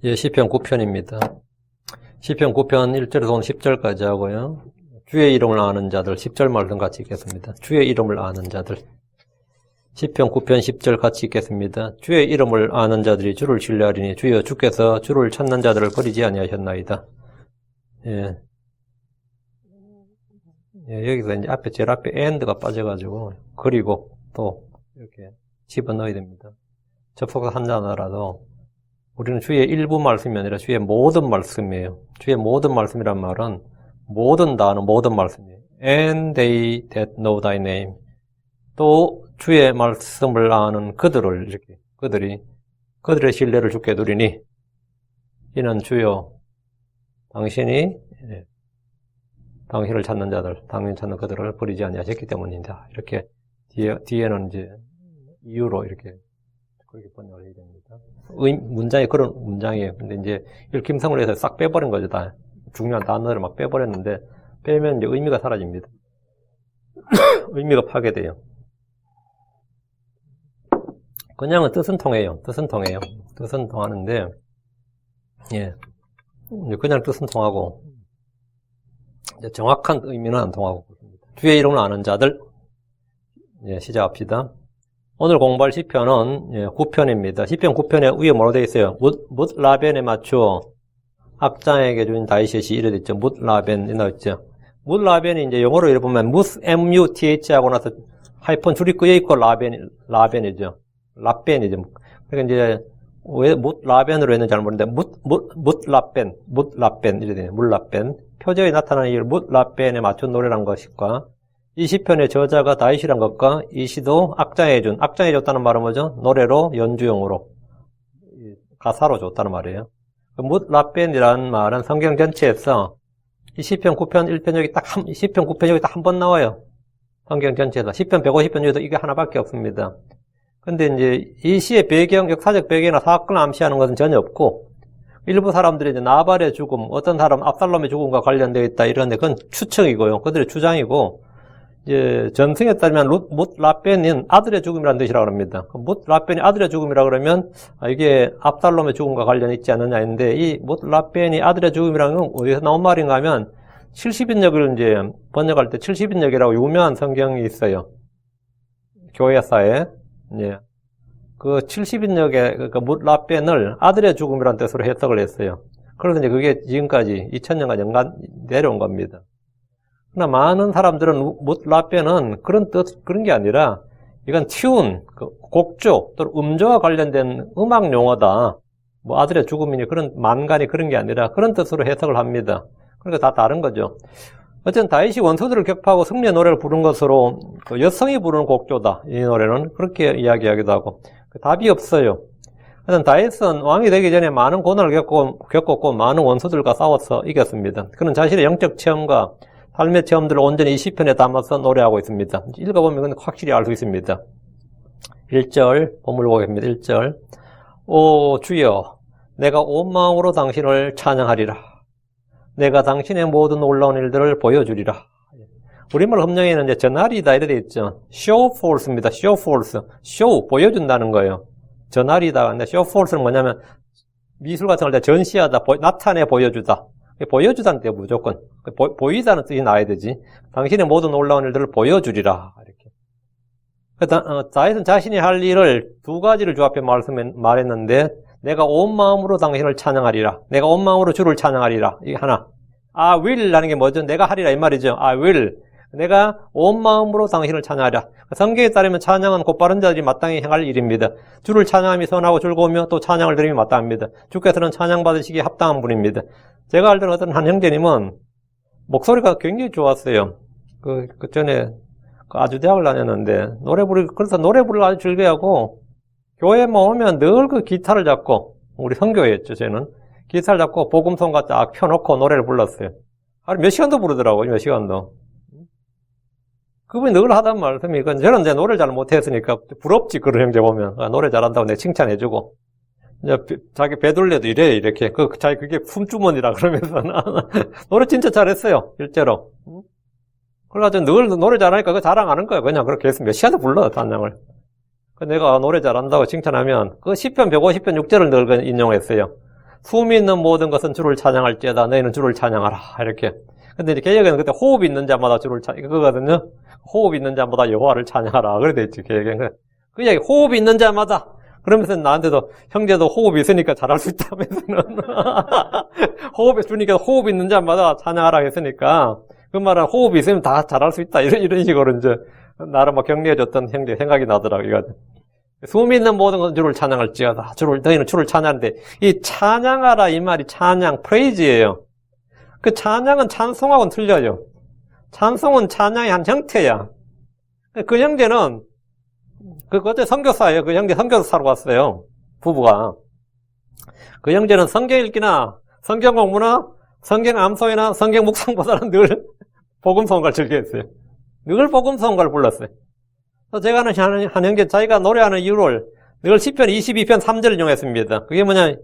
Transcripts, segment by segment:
예, 시편 9편입니다. 시편 9편 1절에서 10절까지 하고요. 주의 이름을 아는 자들, 10절 말씀 같이 읽겠습니다. 주의 이름을 아는 자들. 시편 9편 10절 같이 읽겠습니다. 주의 이름을 아는 자들이 주를 신뢰하리니 주여 주께서 주를 찾는 자들을 버리지 아니하셨나이다. 예. 예, 여기서 이제 제일 앞에 and가 빠져가지고, 그리고 또 이렇게 집어넣어야 됩니다. 접속사 한 단어라도 우리는 주의 일부 말씀이 아니라 주의 모든 말씀이에요. 주의 모든 말씀이란 말은 모든 단어, 모든 말씀이에요. And they that know thy name. 또 주의 말씀을 아는 그들을 이렇게 그들의 신뢰를 주께 두리니 이는 주여 당신이 당신을 찾는 자들, 당신 찾는 그들을 버리지 아니하셨기 때문이다. 이렇게 뒤에는 이제 이유로 이렇게 그렇게 번역을 해야 됩니다. 문장이 그런 문장이에요. 근데 이제 읽힘성을 해서 싹 빼버린 거죠, 다. 중요한 단어를 막 빼버렸는데, 빼면 이제 의미가 사라집니다. 의미가 파괴돼요. 그냥은 뜻은 통해요. 뜻은 통하는데, 예. 그냥 뜻은 통하고, 이제 정확한 의미는 안 통하고, 주의 이름을 아는 자들, 예, 시작합시다. 오늘 공부할 시편은 9편입니다. 시편 9편에 위에 뭐라고 되어 있어요? 뭇 라벤에 맞추어 악장에게 준 다윗이 이래 됐죠. 뭇 라벤이 나왔죠. 뭇 라벤이 이제 영어로 이렇게 보면 muth 하고 나서 하이픈 줄이 끄여 있고 라벤이죠. 라벤이죠. 그러니까 이제 왜 뭇 라벤으로 했는지 잘 모르는데 뭇 라벤 이래 되네요. 뭇 라벤. 표제에 나타나는 이 뭇 라벤에 맞춘 노래란 것일까? 이 시편의 저자가 다윗이란 것과 이 시도 악장해줬다는 말은 뭐죠? 노래로, 연주용으로, 가사로 줬다는 말이에요. 뭇 라벤이라는 말은 성경 전체에서 이 시편 9편 1편 시편 9편 여기 딱 한 번 나와요. 성경 전체에서. 시편 150편 중에도 이게 하나밖에 없습니다. 근데 이제 이 시의 배경, 역사적 배경이나 사건을 암시하는 것은 전혀 없고, 일부 사람들이 이제 나발의 죽음, 어떤 사람 압살롬의 죽음과 관련되어 있다 이런데 그건 추측이고요. 그들의 주장이고, 이제 전승에 따르면 뭇 라벤은 아들의 죽음이라는 뜻이라고 합니다. 뭇 라벤이 아들의 죽음이라 그러면 이게 압살롬의 죽음과 관련이 있지 않느냐 했는데 이 뭇 라벤이 아들의 죽음이라는 건 어디서 나온 말인가 하면 70인역을 이제 번역할 때 70인역이라고 유명한 성경이 있어요. 교회사에. 예. 그 70인역의 그 뭇 라벤을 아들의 죽음이라는 뜻으로 해석을 했어요. 그래서 이제 그게 지금까지 2000년간 연간 내려온 겁니다. 그러나 많은 사람들은 뭇 라벤은 그런 게 아니라 이건 튠, 곡조, 또는 음조와 관련된 음악 용어다. 뭐 아들의 죽음이니 그런 만간이 그런 게 아니라 그런 뜻으로 해석을 합니다. 그러니까 다 다른 거죠. 어쨌든 다윗이 원수들을 격파하고 승리의 노래를 부른 것으로 여성이 부르는 곡조다. 이 노래는 그렇게 이야기하기도 하고 답이 없어요. 하여튼 다윗은 왕이 되기 전에 많은 고난을 겪었고 많은 원수들과 싸워서 이겼습니다. 그는 자신의 영적 체험과 삶의 체험들을 온전히 이 시편에 담아서 노래하고 있습니다. 읽어보면 확실히 알 수 있습니다. 1절, 본문을 보겠습니다. 1절. 오 주여, 내가 온 마음으로 당신을 찬양하리라. 내가 당신의 모든 놀라운 일들을 보여주리라. 우리말 험령에는 이제 전하리다 이래 돼 있죠. show force입니다. show force. show, 보여준다는 거예요. 전하리다. 근데 show force는 뭐냐면 미술 같은 걸 때 전시하다, 나타내 보여주다. 보여주다는 때 무조건 보이다는 뜻이 나와야 되지. 당신의 모든 놀라운 일들을 보여주리라. 이렇게. 다윗은 자신이 할 일을 두 가지를 주 앞에 말했는데 내가 온 마음으로 당신을 찬양하리라. 내가 온 마음으로 주를 찬양하리라. 이게 하나. I will 라는 게 뭐죠? 내가 하리라 이 말이죠. I will. 내가 온 마음으로 당신을 찬양하리라. 성경에 따르면 찬양은 곧바른 자들이 마땅히 행할 일입니다. 주를 찬양함이 선하고 즐거우며 또 찬양을 드림이 마땅합니다. 주께서는 찬양받으시기에 합당한 분입니다. 제가 알던 어떤 한 형제님은 목소리가 굉장히 좋았어요. 그 전에 아주 대학을 다녔는데 그래서 노래 부르기를 아주 즐겨하고 교회만 오면 늘 그 기타를 잡고 우리 선교회였죠. 저는 기타를 잡고 복음송가 딱 펴놓고 노래를 불렀어요. 하루 몇 시간도 부르더라고요. 몇 시간도. 그분이 늘 하던 말씀이 저는 이제 노래를 잘 못했으니까 부럽지 그런 형제 보면 노래 잘한다고 내가 칭찬해주고 자기 배둘레도 이렇게 자기 그게 품주머니라 그러면서 노래 진짜 잘했어요. 실제로. 그래가지고 늘 노래 잘하니까 그거 자랑하는 거예요. 그냥 그렇게 해서 몇 시간도 불러 찬양을. 내가 노래 잘한다고 칭찬하면 그 시편 150편 6절을 늘 인용했어요. 숨이 있는 모든 것은 주를 찬양할지어다. 너희는 주를 찬양하라. 이렇게. 근데 이제 개혁에는 그때 호흡이 있는 자마다 주를 그거거든요. 호흡이 있는 자마다 여호와를 찬양하라. 그래 됐지, 개혁에는. 그 얘기, 호흡이 있는 자마다. 그러면서 나한테도, 형제도 호흡이 있으니까 잘할 수 있다면서는. 호흡이 주니까 호흡이 있는 자마다 찬양하라 했으니까, 그 말은 호흡이 있으면 다 잘할 수 있다. 이런 식으로 이제, 나를 막 격려해줬던 형제 생각이 나더라고요. 이거. 숨이 있는 모든 것은 주를 찬양할지어다. 너희는 주를 찬양하는데, 이 찬양하라 이 말이 찬양, 프레이즈예요. 그 찬양은 찬송하고는 틀려요. 찬송은 찬양의 한 형태야. 그 형제는, 어제 선교사예요. 그 형제 선교사로 왔어요. 부부가. 그 형제는 성경 읽기나, 성경 공부나, 성경 암송이나, 성경 묵상보다는 늘 복음성가를 즐겨했어요. 늘 복음성가를 불렀어요. 제가 아는 한 형제, 자기가 노래하는 이유를 늘 시편 22편 3절을 이용했습니다. 그게 뭐냐,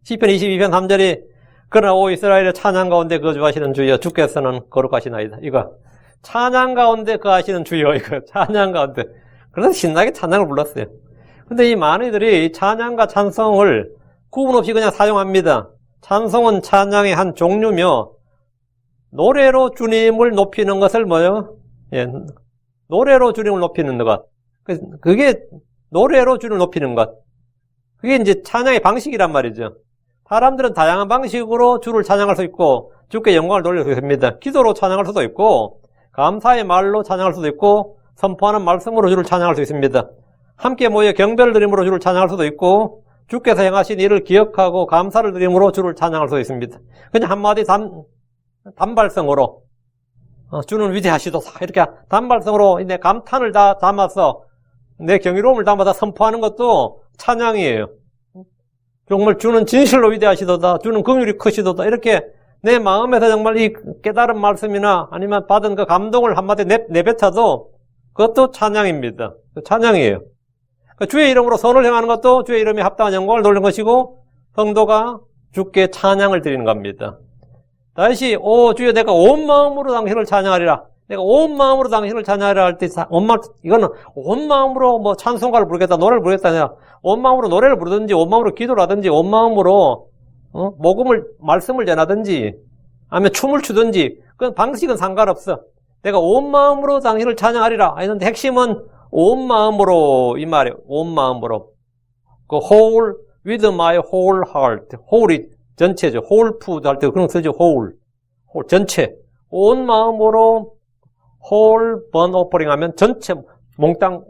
시편 22편 3절이 그러나 오 이스라엘의 찬양 가운데 거주하시는 주여 주께서는 거룩하시나이다. 이거 찬양 가운데 거하시는 주여, 이거 찬양 가운데. 그래서 신나게 찬양을 불렀어요. 근데 이 많이들이 찬양과 찬송을 구분 없이 그냥 사용합니다. 찬송은 찬양의 한 종류며 노래로 주님을 높이는 것을 뭐요? 예, 노래로 주님을 높이는 것. 그게 노래로 주님을 높이는 것. 그게 이제 찬양의 방식이란 말이죠. 사람들은 다양한 방식으로 주를 찬양할 수 있고 주께 영광을 돌릴 수 있습니다. 기도로 찬양할 수도 있고 감사의 말로 찬양할 수도 있고 선포하는 말씀으로 주를 찬양할 수 있습니다. 함께 모여 경배를 드림으로 주를 찬양할 수도 있고 주께서 행하신 일을 기억하고 감사를 드림으로 주를 찬양할 수도 있습니다. 그냥 한마디 단발성으로 주는 위대하시도다 이렇게 단발성으로 내 감탄을 다 담아서 내 경이로움을 담아서 선포하는 것도 찬양이에요. 정말 주는 진실로 위대하시도다, 주는 긍휼이 크시도다, 이렇게 내 마음에서 정말 이 깨달은 말씀이나 아니면 받은 그 감동을 한마디 내뱉어도 그것도 찬양입니다. 찬양이에요. 주의 이름으로 선을 행하는 것도 주의 이름에 합당한 영광을 돌리는 것이고 성도가 주께 찬양을 드리는 겁니다. 다시 오 주여 내가 온 마음으로 당신을 찬양하리라. 내가 온 마음으로 당신을 찬양하리라 할 때 이거는 온 마음으로 뭐 찬송가를 부르겠다, 노래를 부르겠다 아니라 온 마음으로 노래를 부르든지 온 마음으로 기도를 하든지 온 마음으로 말씀을 전하든지 아니면 춤을 추든지 그건 방식은 상관없어. 내가 온 마음으로 당신을 찬양하리라 했는데 핵심은 온 마음으로 이 말이에요. 온 마음으로. 그 whole with my whole heart. whole이 전체죠. whole food 할 때 그런 거 쓰죠. whole 전체. 온 마음으로 whole burnt offering 하면 전체 몽땅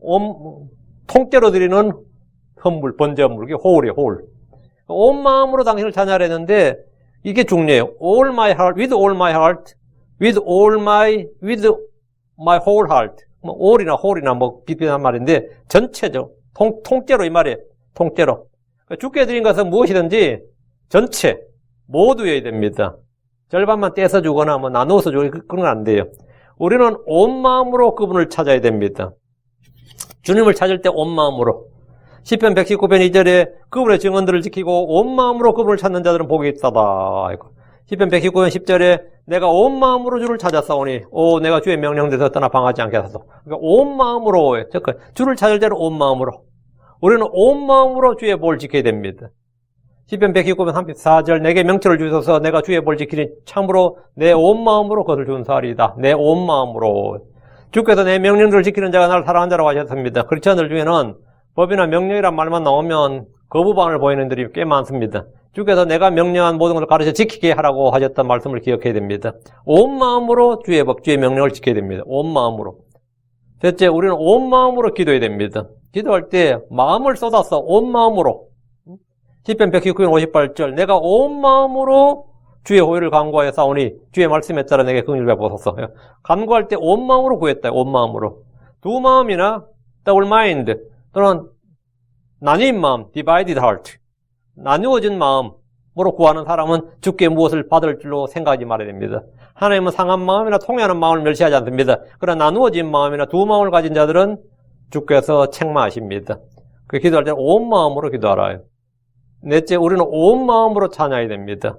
통째로 드리는 헌물, 번제물. 그게 whole이에요. whole. 온 마음으로 당신을 찬양하랬는데 이게 중요해요. all my heart, with all my heart, with my whole heart. 뭐 all이나 whole이나 뭐 비슷한 말인데 전체죠. 통째로 이 말이에요. 통째로. 주께 드린 것은 무엇이든지 전체 모두여야 됩니다. 절반만 떼서 주거나 뭐 나누어서 주거나 그런 건 안 돼요. 우리는 온 마음으로 그분을 찾아야 됩니다. 주님을 찾을 때 온 마음으로. 시편 119편 2절에 그분의 증언들을 지키고 온 마음으로 그분을 찾는 자들은 복이 있다다. 시편 119편 10절에 내가 온 마음으로 주를 찾았사오니 내가 주의 명령대로 떠나 방하지 않게 하소서. 그러니까 온 마음으로 주를 찾을 때는 온 마음으로. 우리는 온 마음으로 주의 복을 지켜야 됩니다. 시편 119편 34절 내게 명철을 주셔서 내가 주의 복을 지키니 참으로 내 온 마음으로 그것을 준사하리이다. 내 온 마음으로. 주께서 내 명령들을 지키는 자가 나를 사랑한 자라고 하셨습니다. 크리스천들 중에는 법이나 명령이란 말만 나오면 거부반응을 보이는 들이 꽤 많습니다. 주께서 내가 명령한 모든 것을 가르쳐 지키게 하라고 하셨던 말씀을 기억해야 됩니다. 온 마음으로 주의 법, 주의 명령을 지켜야 됩니다. 온 마음으로. 셋째, 우리는 온 마음으로 기도해야 됩니다. 기도할 때 마음을 쏟아서 온 마음으로. 시편 119편 58절 내가 온 마음으로 주의 호의를 간구하여 싸우니 주의 말씀에 따라 내게 긍휼을 베푸소서. 간구할 때 온 마음으로 구했다. 온 마음으로. 두 마음이나 double mind 또는 나뉜 마음, divided heart. 나누어진 마음으로 구하는 사람은 주께 무엇을 받을 줄로 생각하지 말아야 됩니다. 하나님은 상한 마음이나 통해하는 마음을 멸시하지 않습니다. 그러나 나누어진 마음이나 두 마음을 가진 자들은 주께서 책망하십니다. 그 기도할 때는 온 마음으로 기도하라. 넷째, 우리는 온 마음으로 찬양해야 됩니다.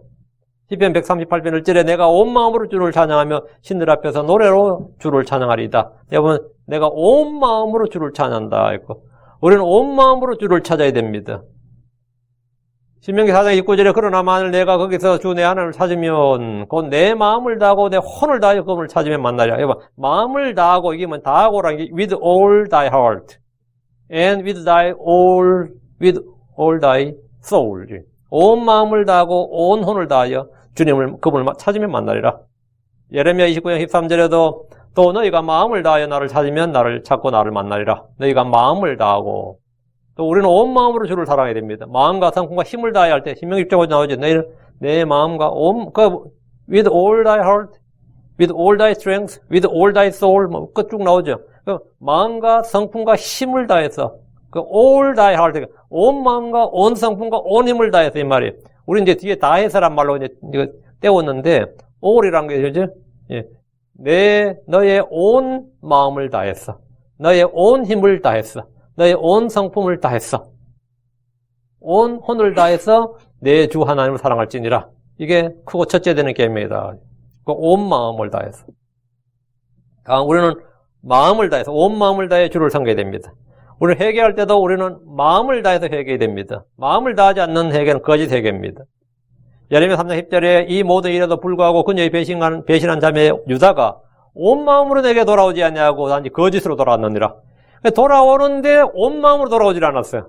시편 138편 1절에 내가 온 마음으로 주를 찬양하며 신들 앞에서 노래로 주를 찬양하리이다. 여러분, 내가 온 마음으로 주를 찬양한다. 우리는 온 마음으로 주를 찾아야 됩니다. 신명기 4장 29절에 그러나 만일 내가 거기서 주 내 하나님을 찾으면 곧 내 마음을 다하고 내 혼을 다하여 그분을 찾으면 만나리라. 이거 마음을 다하고 이게 뭐 다하고라는 게 with all thy heart and with all thy soul. 온 마음을 다하고 온 혼을 다하여 주님을 그분을 찾으면 만나리라. 예레미야 29장 13절에도 또 너희가 마음을 다하여 나를 찾으면 나를 찾고 나를 만나리라. 너희가 마음을 다하고 또 우리는 온 마음으로 주를 사랑해야 됩니다. 마음과 성품과 힘을 다해야 할 때 신명 6장에 나오죠. 너희는 내 마음과 with all thy heart, with all thy strength, with all thy soul 뭐 쭉 나오죠. 마음과 성품과 힘을 다해서 all thy heart, 온 마음과 온 성품과 온 힘을 다해서 이 말이에요. 우리 이제 뒤에 다해서란 말로 이제 이거 떼웠는데 all이란 게 뭐죠? 예. 너의 온 마음을 다했어. 너의 온 힘을 다했어. 너의 온 성품을 다했어. 온 혼을 다해서 내 주 하나님을 사랑할지니라. 이게 크고 첫째 되는 계명이다. 온 마음을 다해서. 우리는 마음을 다해서 온 마음을 다해 주를 섬겨야 됩니다. 우리는 회개할 때도 우리는 마음을 다해서 회개해야 됩니다. 마음을 다하지 않는 회개는 거짓 회개입니다. 예레미야 3장 10절에 이 모든 일에도 불구하고 그녀의 배신한 자매 유다가 온 마음으로 내게 돌아오지 않냐고 단지 거짓으로 돌아왔느니라. 돌아오는데 온 마음으로 돌아오질 않았어요.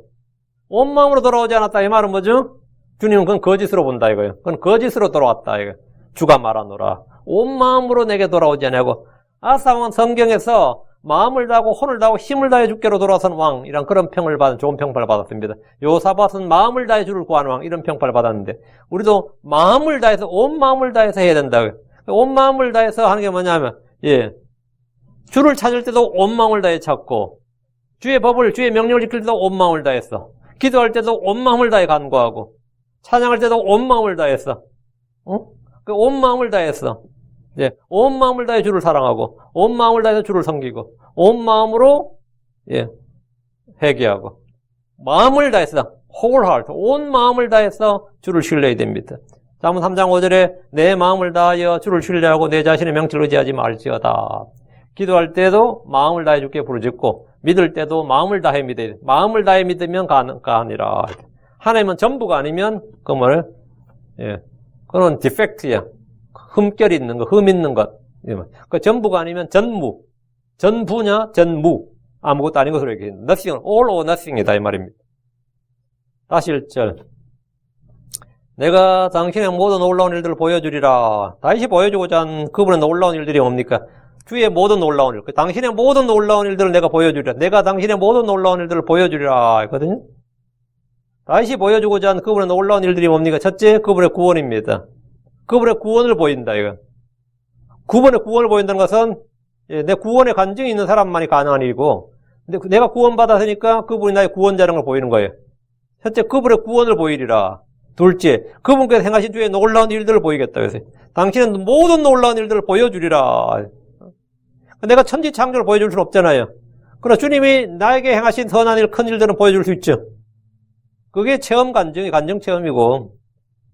온 마음으로 돌아오지 않았다 이 말은 뭐죠? 주님은 그건 거짓으로 본다 이거예요. 그건 거짓으로 돌아왔다 이거예요. 주가 말하노라. 온 마음으로 내게 돌아오지 않냐고. 아사왕은 성경에서 마음을 다하고 혼을 다하고 힘을 다해 주께로 돌아선 왕 이런 그런 평을 받은 좋은 평판을 받았습니다. 요사밧은 마음을 다해 주를 구하는 왕 이런 평판을 받았는데 우리도 마음을 다해서 온 마음을 다해서 해야 된다고요. 온 마음을 다해서 하는 게 뭐냐면 주를 찾을 때도 온 마음을 다해 찾고 주의 법을 주의 명령을 지킬 때도 온 마음을 다했어. 기도할 때도 온 마음을 다해 간구하고 찬양할 때도 온 마음을 다했어. 온 마음을 다했어. 온 마음을 다해 주를 사랑하고 온 마음을 다해서 주를 섬기고 온 마음으로 회개하고 마음을 다해서 whole heart 온 마음을 다해서 주를 신뢰해야 됩니다. 잠언 3장 5절에 내 마음을 다하여 주를 신뢰하고 내 자신의 명철을 의지하지 말지어다. 기도할 때도 마음을 다해 주께 부르짖고 믿을 때도 마음을 다해 믿어야 돼. 마음을 다해 믿으면 가니라. 하나님은 전부가 아니면 그건 디펙트야. 흠결이 있는 것, 흠 있는 것. 그 전부가 아니면 전무. 전부냐, 전무. 아무것도 아닌 것으로 얘기해. nothing, all or nothing이다, 이 말입니다. 다시 1절. 내가 당신의 모든 놀라운 일들을 보여주리라. 다시 보여주고자 한 그분의 놀라운 일들이 뭡니까? 주의 모든 놀라운 일. 당신의 모든 놀라운 일들을 내가 보여주리라. 내가 당신의 모든 놀라운 일들을 보여주리라. 했거든요. 다시 보여주고자 한 그분의 놀라운 일들이 뭡니까? 첫째, 그분의 구원입니다. 그분의 구원을 보인다, 이거. 그분의 구원을 보인다는 것은, 내 구원의 간증이 있는 사람만이 가능한 일이고, 근데 내가 구원받았으니까 그분이 나의 구원자라는 걸 보이는 거예요. 첫째, 그분의 구원을 보이리라. 둘째, 그분께서 행하신 주의 놀라운 일들을 보이겠다, 그래서. 당신은 모든 놀라운 일들을 보여주리라. 내가 천지 창조를 보여줄 수는 없잖아요. 그러나 주님이 나에게 행하신 선한 일, 큰 일들은 보여줄 수 있죠. 그게 체험 간증이, 간증 체험이고.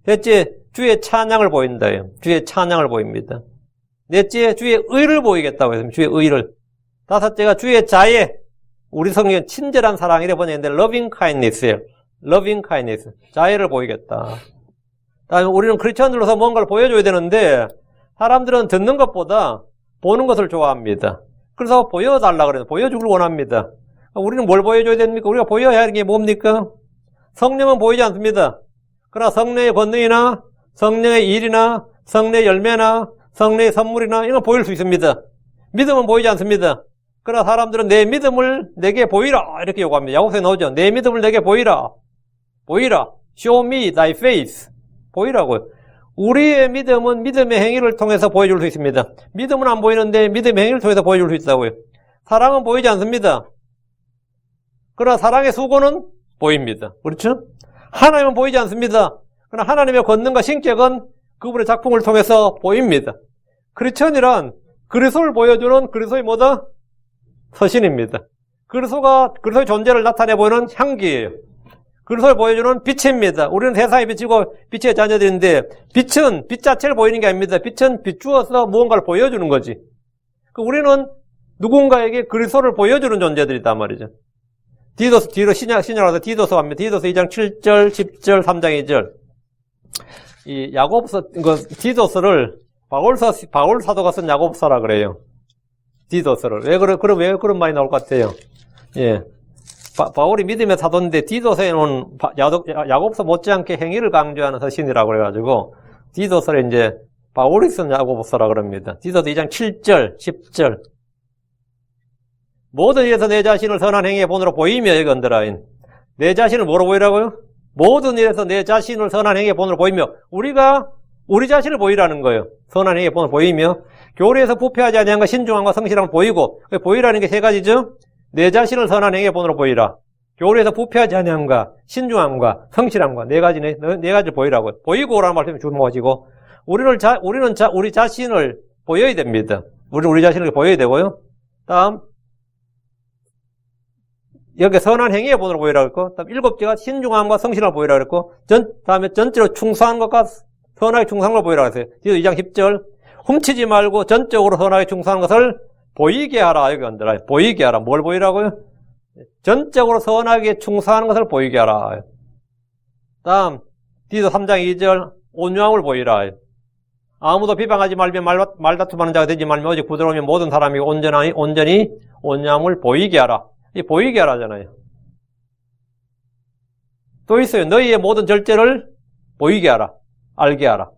셋째, 주의 찬양을 보인다. 주의 찬양을 보입니다. 넷째, 주의 의를 보이겠다고 했습니다. 주의 의를. 다섯째가 주의 자애. 우리 성경에 친절한 사랑 이래 번역했는데 loving kindness예요. loving kindness. 자애를 보이겠다. 다음에 우리는 크리스천들로서 뭔가를 보여줘야 되는데 사람들은 듣는 것보다 보는 것을 좋아합니다. 그래서 보여달라 그래요. 보여주길 원합니다. 우리는 뭘 보여줘야 됩니까? 우리가 보여야 하는 게 뭡니까? 성령은 보이지 않습니다. 그러나 성령의 권능이나 성령의 일이나 성령의 열매나 성령의 선물이나 이런 건 보일 수 있습니다. 믿음은 보이지 않습니다. 그러나 사람들은 내 믿음을 내게 보이라 이렇게 요구합니다. 야고보서에 나오죠. 내 믿음을 내게 보이라. 보이라. Show me thy faith. 보이라고요. 우리의 믿음은 믿음의 행위를 통해서 보여줄 수 있습니다. 믿음은 안 보이는데 믿음의 행위를 통해서 보여줄 수 있다고요. 사랑은 보이지 않습니다. 그러나 사랑의 수고는 보입니다. 그렇죠? 하나님은 보이지 않습니다. 그러나 하나님의 권능과 신격은 그분의 작품을 통해서 보입니다. 크리스천이란 그리스도를 보여주는 그리스도의 뭐다? 서신입니다. 그리스도의 존재를 나타내 보이는 향기예요. 그리스도를 보여주는 빛입니다. 우리는 세상에 비치고 빛의 자녀들인데 빛은 빛 자체를 보이는 게 아닙니다. 빛은 비추어서 무언가를 보여주는 거지. 우리는 누군가에게 그리스도를 보여주는 존재들이단 말이죠. 디도스, 뒤로 신약하다 디도스 갑니다. 디도스 2장 7절, 10절, 3장 2절. 이 야고보서, 디도스를 바울 사도가 쓴 야고보서라 그래요. 디도스를. 왜 그런 말이 나올 것 같아요? 예. 바울이 믿음의 사도인데 디도서에는 야고보서 못지않게 행위를 강조하는 서신이라고 그래가지고 디도서를 이제 바울이 쓴 야고보서라 그럽니다. 디도서 2장 7절, 10절. 모든 일에서 내 자신을 선한 행위의 본으로 보이며, 여기 언더라인. 내 자신을 뭐로 보이라고요? 모든 일에서 내 자신을 선한 행위의 본으로 보이며, 우리가 우리 자신을 보이라는 거예요. 선한 행위의 본으로 보이며, 교리에서 부패하지 아니한과 신중함과 성실함을 보이고, 보이라는 게 세 가지죠? 내 자신을 선한 행위의 본으로 보이라. 교리에서 부패하지 아니함과 신중함과 성실함과 네 가지를 보이라고. 보이고라는 말씀이 주목하시고, 우리 자신을 보여야 됩니다. 우리 자신을 보여야 되고요. 다음, 여기 선한 행위의 본으로 보이라고 했고, 다음 7제가 신중함과 성실함을 보이라고 했고, 다음에 전체로 충성한 것과 선하게 충성한 걸 보이라고 했어요. 뒤에서 2장 10절, 훔치지 말고 전적으로 선하게 충성한 것을 보이게 하라. 여기 언더라. 보이게 하라. 뭘 보이라고요? 전적으로 선하게 충성하는 것을 보이게 하라. 다음, 뒤에서 3장 2절, 온유함을 보이라. 아무도 비방하지 말며 말다툼하는 자가 되지 말며 오직 부드러우며 모든 사람이 온전히 온유함을 보이게 하라. 이 보이게 하라잖아요. 또 있어요. 너희의 모든 절제를 보이게 하라. 알게 하라.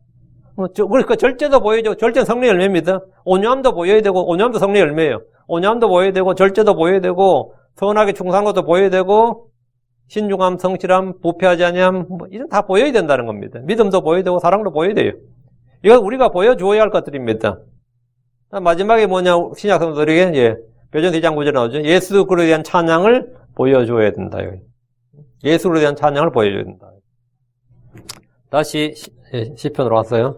그 절제도 보여야죠. 절제는 성령의 열매입니다. 온유함도 보여야 되고, 온유함도 성령의 열매예요. 온유함도 보여야 되고, 절제도 보여야 되고, 선하게 충성한 것도 보여야 되고, 신중함, 성실함, 부패하지 아니함, 이런 다 보여야 된다는 겁니다. 믿음도 보여야 되고, 사랑도 보여야 돼요. 이건 우리가 보여주어야 할 것들입니다. 마지막에 뭐냐, 신약 성도들에게, 베드로전서 2장 9절에 나오죠. 예수 그리스도에 대한 찬양을 보여줘야 된다. 예수 그리스도에 대한 찬양을 보여줘야 된다. 다시 시편으로 왔어요.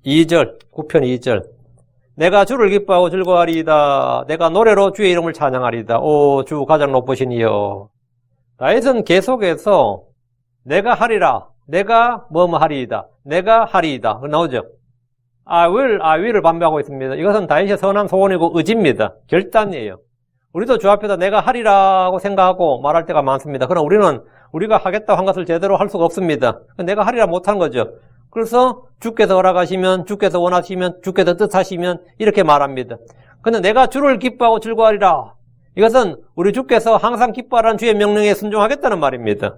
2절, 9편 2절. 내가 주를 기뻐하고 즐거워하리이다. 내가 노래로 주의 이름을 찬양하리이다. 오, 주 가장 높으신 이여. 다윗은 계속해서 내가 하리라. 내가 뭐뭐 하리이다. 내가 하리이다. 나오죠. I will을 반복하고 있습니다. 이것은 다윗의 선한 소원이고 의지입니다. 결단이에요. 우리도 주 앞에서 내가 하리라고 생각하고 말할 때가 많습니다. 그러나 우리는 우리가 하겠다고 한 것을 제대로 할 수가 없습니다. 내가 하리라 못한 거죠. 그래서 주께서 허락하시면, 주께서 원하시면, 주께서 뜻하시면 이렇게 말합니다. 근데 내가 주를 기뻐하고 즐거워하리라. 이것은 우리 주께서 항상 기뻐하라는 주의 명령에 순종하겠다는 말입니다.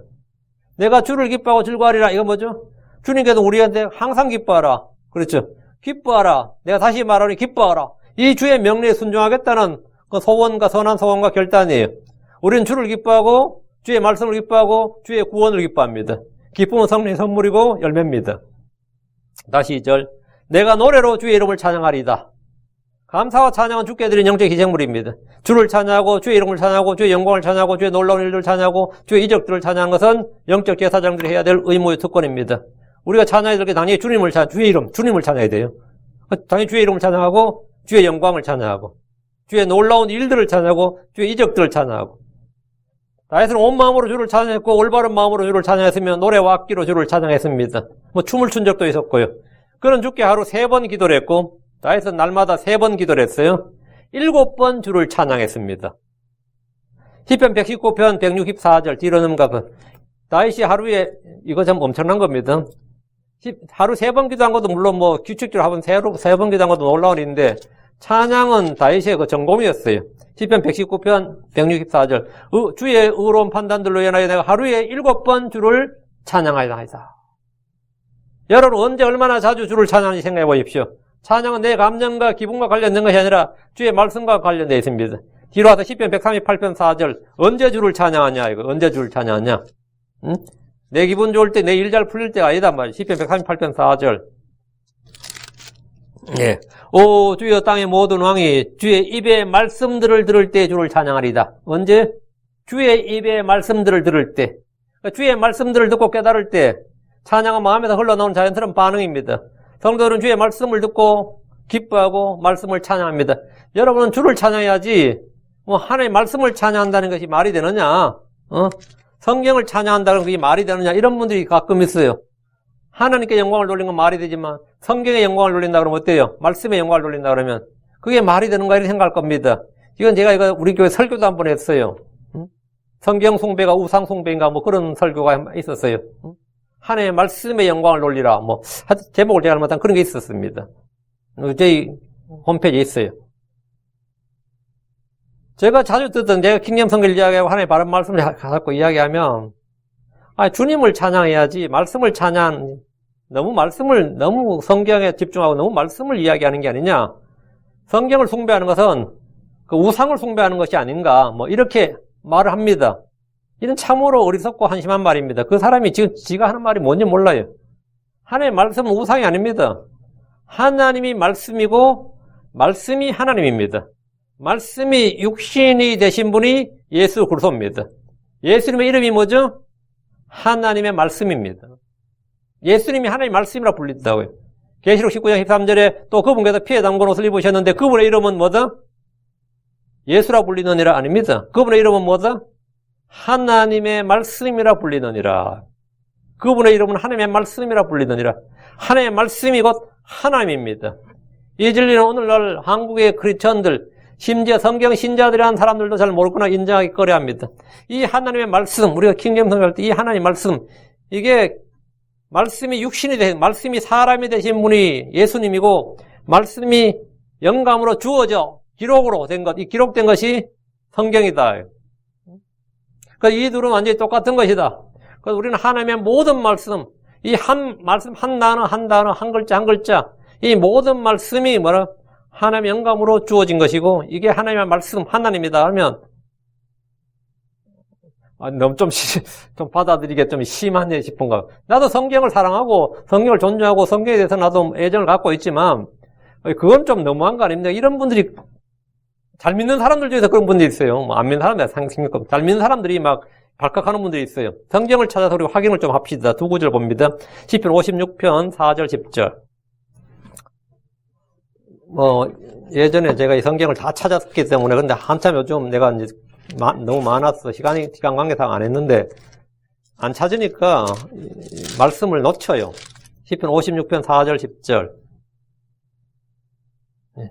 내가 주를 기뻐하고 즐거워하리라. 이건 뭐죠? 주님께서 우리한테 항상 기뻐하라. 그렇죠? 기뻐하라. 내가 다시 말하니 기뻐하라. 이 주의 명령에 순종하겠다는 그 소원과 선한 소원과 결단이에요. 우리는 주를 기뻐하고 주의 말씀을 기뻐하고 주의 구원을 기뻐합니다. 기쁨은 성령의 선물이고 열매입니다. 다시 2절. 내가 노래로 주의 이름을 찬양하리이다. 감사와 찬양은 주께 드린 영적 희생물입니다. 주를 찬양하고 주의 이름을 찬양하고 주의 영광을 찬양하고 주의 놀라운 일들을 찬양하고 주의 이적들을 찬양하는 것은 영적 제사장들이 해야 될 의무의 특권입니다. 우리가 찬양해야 될 게 당연히 주의 이름, 주님을 찬양해야 돼요. 당연히 주의 이름을 찬양하고 주의 영광을 찬양하고 주의 놀라운 일들을 찬양하고 주의 이적들을 찬양하고. 다윗은 온 마음으로 주를 찬양했고 올바른 마음으로 주를 찬양했으며 노래와 악기로 주를 찬양했습니다. 춤을 춘 적도 있었고요. 그는 주께 하루 3번 기도를 했고 다윗은 날마다 3번 기도를 했어요. 7번 주를 찬양했습니다. 시편 119편 164절 뒤로 넘어가고 다윗이 하루에 이거 참 엄청난 겁니다. 하루 3번 기도한 것도 물론 규칙적으로 하면 3번 기도한 것도 놀라운 일인데 찬양은 다윗의 그 전공이었어요. 시편 119편 164절 주의 의로운 판단들로 인하여 내가 하루에 7번 주를 찬양하리이다. 여러분 언제 얼마나 자주 주를 찬양하는지 생각해 보십시오. 찬양은 내 감정과 기분과 관련된 것이 아니라 주의 말씀과 관련되어 있습니다. 뒤로 와서 시편 138편 4절 언제 주를 찬양하냐 이거 언제 주를 찬양하냐 응? 내 기분 좋을 때 내 일 잘 풀릴 때가 아니단 말이에요. 시편 138편 4절 예. 오 주여 땅의 모든 왕이 주의 입의 말씀들을 들을 때 주를 찬양하리다. 언제? 주의 입의 말씀들을 들을 때. 그러니까 주의 말씀들을 듣고 깨달을 때 찬양은 마음에서 흘러나오는 자연스러운 반응입니다. 성도들은 주의 말씀을 듣고 기뻐하고 말씀을 찬양합니다. 여러분은 주를 찬양해야지 하나님의 말씀을 찬양한다는 것이 말이 되느냐? 성경을 찬양한다는 것이 말이 되느냐? 이런 분들이 가끔 있어요. 하나님께 영광을 돌리는 건 말이 되지만 성경의 영광을 돌린다 그러면 어때요? 말씀의 영광을 돌린다 그러면 그게 말이 되는가 이렇게 생각할 겁니다. 이건 제가 우리 교회 설교도 한번 했어요. 성경 숭배가 우상 숭배인가 뭐 그런 설교가 있었어요. 하나님의 말씀의 영광을 돌리라. 뭐 제목을 제가 잘못한 그런 게 있었습니다. 저희 홈페이지에 있어요. 제가 자주 듣던 제가 킹덤 성경을 이야기하고 하나님의 바른 말씀을 갖고 이야기하면 주님을 찬양해야지 말씀을 너무 성경에 집중하고 너무 말씀을 이야기하는 게 아니냐. 성경을 숭배하는 것은 그 우상을 숭배하는 것이 아닌가. 뭐 이렇게 말을 합니다. 이는 참으로 어리석고 한심한 말입니다. 그 사람이 지금 지가 하는 말이 뭔지 몰라요. 하나님의 말씀은 우상이 아닙니다. 하나님이 말씀이고 말씀이 하나님입니다. 말씀이 육신이 되신 분이 예수 그리스도입니다. 예수님의 이름이 뭐죠? 하나님의 말씀입니다. 예수님이 하나님의 말씀이라 불린다고요. 계시록 19장 13절에 또 그분께서 피에 담근 옷을 입으셨는데 그분의 이름은 뭐다? 예수라 불리느니라 아닙니다. 그분의 이름은 뭐다? 하나님의 말씀이라 불리느니라. 그분의 이름은 하나님의 말씀이라 불리느니라. 하나님의 말씀이 곧 하나님입니다. 이 진리는 오늘날 한국의 크리스천들, 심지어 성경 신자들이라는 사람들도 잘 모르거나 인정하기 꺼려합니다. 이 하나님의 말씀, 우리가 킹덤 성경할 때 이 하나님의 말씀, 이게 말씀이 육신이 되신, 말씀이 사람이 되신 분이 예수님이고, 말씀이 영감으로 주어져 기록으로 된 것, 이 기록된 것이 성경이다. 그러니까 이 둘은 완전히 똑같은 것이다. 그래서 우리는 하나님의 모든 말씀, 이 한 말씀 한 단어, 한 글자, 한 글자, 이 모든 말씀이 뭐라? 하나님의 영감으로 주어진 것이고, 이게 하나님의 말씀, 하나님이다 하면, 너무 좀 받아들이기가 좀 심하네 싶은가. 나도 성경을 사랑하고, 성경을 존중하고, 성경에 대해서 나도 애정을 갖고 있지만, 그건 좀 너무한 거 아닙니까? 이런 분들이, 잘 믿는 사람들 중에서 그런 분들이 있어요. 뭐 안 믿는 사람들 상식니까. 잘 믿는 사람들이 막 발칵하는 분들이 있어요. 성경을 찾아서 우리 확인을 좀 합시다. 두 구절 봅니다. 시편 56편 4절 10절. 예전에 제가 이 성경을 다 찾았기 때문에, 근데 한참 요즘 내가 이제 너무 많았어. 시간 관계상 안 했는데, 안 찾으니까 말씀을 놓쳐요. 시편 56편 4절 10절.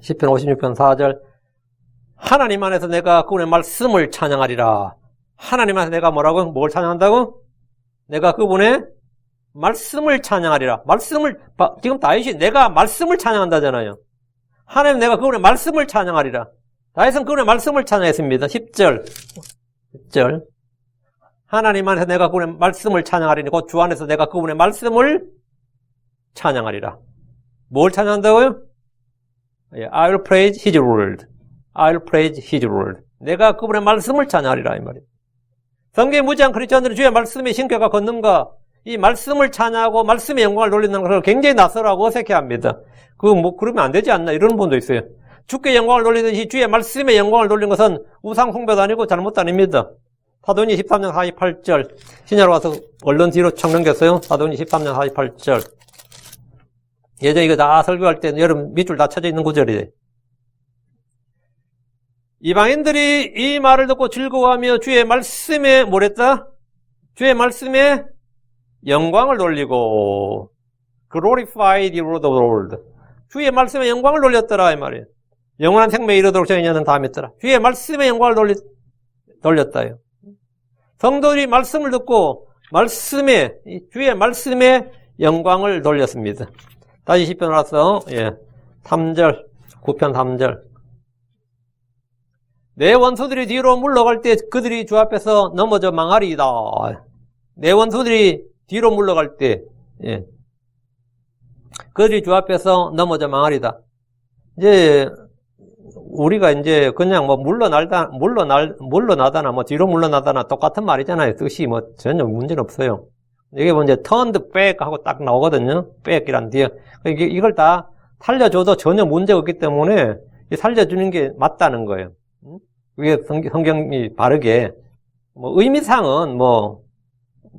시편 56편 4절. 하나님 안에서 내가 그분의 말씀을 찬양하리라. 하나님 안에서 내가 뭐라고? 뭘 찬양한다고? 내가 그분의 말씀을 찬양하리라. 지금 다윗이 내가 말씀을 찬양한다잖아요. 하나님 내가 그분의 말씀을 찬양하리라. 다윗은 그분의 말씀을 찬양했습니다. 10절. 하나님 안에서 내가 그분의 말씀을 찬양하리니 곧 주 안에서 내가 그분의 말씀을 찬양하리라. 뭘 찬양한다고요? I'll praise his word. I'll praise his word. 내가 그분의 말씀을 찬양하리라 이 말이에요. 성경에 무지한 크리스천들은 주의 말씀의 신격과 권능과 이 말씀을 찬양하고 말씀의 영광을 돌리는 것을 굉장히 낯설어하고 어색해합니다. 그러면 안 되지 않나 이런 분도 있어요. 주께 영광을 돌리듯이 주의 말씀의 영광을 돌리는 것은 우상 숭배도 아니고 잘못도 아닙니다. 사도행전 13장 48절. 신약으로 와서 얼른 뒤로 척 넘겼어요. 사도행전 13장 48절. 예전에 이거 다 설교할 때 여러분 밑줄 다 쳐져 있는 구절이에요. 이방인들이 이 말을 듣고 즐거워하며 주의 말씀에 뭐랬다? 주의 말씀에 영광을 돌리고 glorify the word of the Lord. 주의 말씀에 영광을 돌렸더라 이 말이에요. 영원한 생명에 이르도록 정의하는 다음에 있더라. 주의 말씀에 영광을 돌렸다요. 성도들이 말씀을 듣고 주의 말씀에 영광을 돌렸습니다. 다시 시편 와서 3절 9편 3절. 내 원수들이 뒤로 물러갈 때 그들이 주 앞에서 넘어져 망하리이다. 내 원수들이 뒤로 물러갈 때 그들이 주 앞에서 넘어져 망하리다. 이제 우리가 이제 그냥 뭐 물러나다나 뭐 뒤로 물러나다나 똑같은 말이잖아요. 뜻이 뭐 전혀 문제는 없어요. 이게 뭐 이제 turned back 하고 딱 나오거든요. back이란 뒤에. 이걸 다 살려줘도 전혀 문제가 없기 때문에 살려주는 게 맞다는 거예요. 그게 성경이 바르게 뭐 의미상은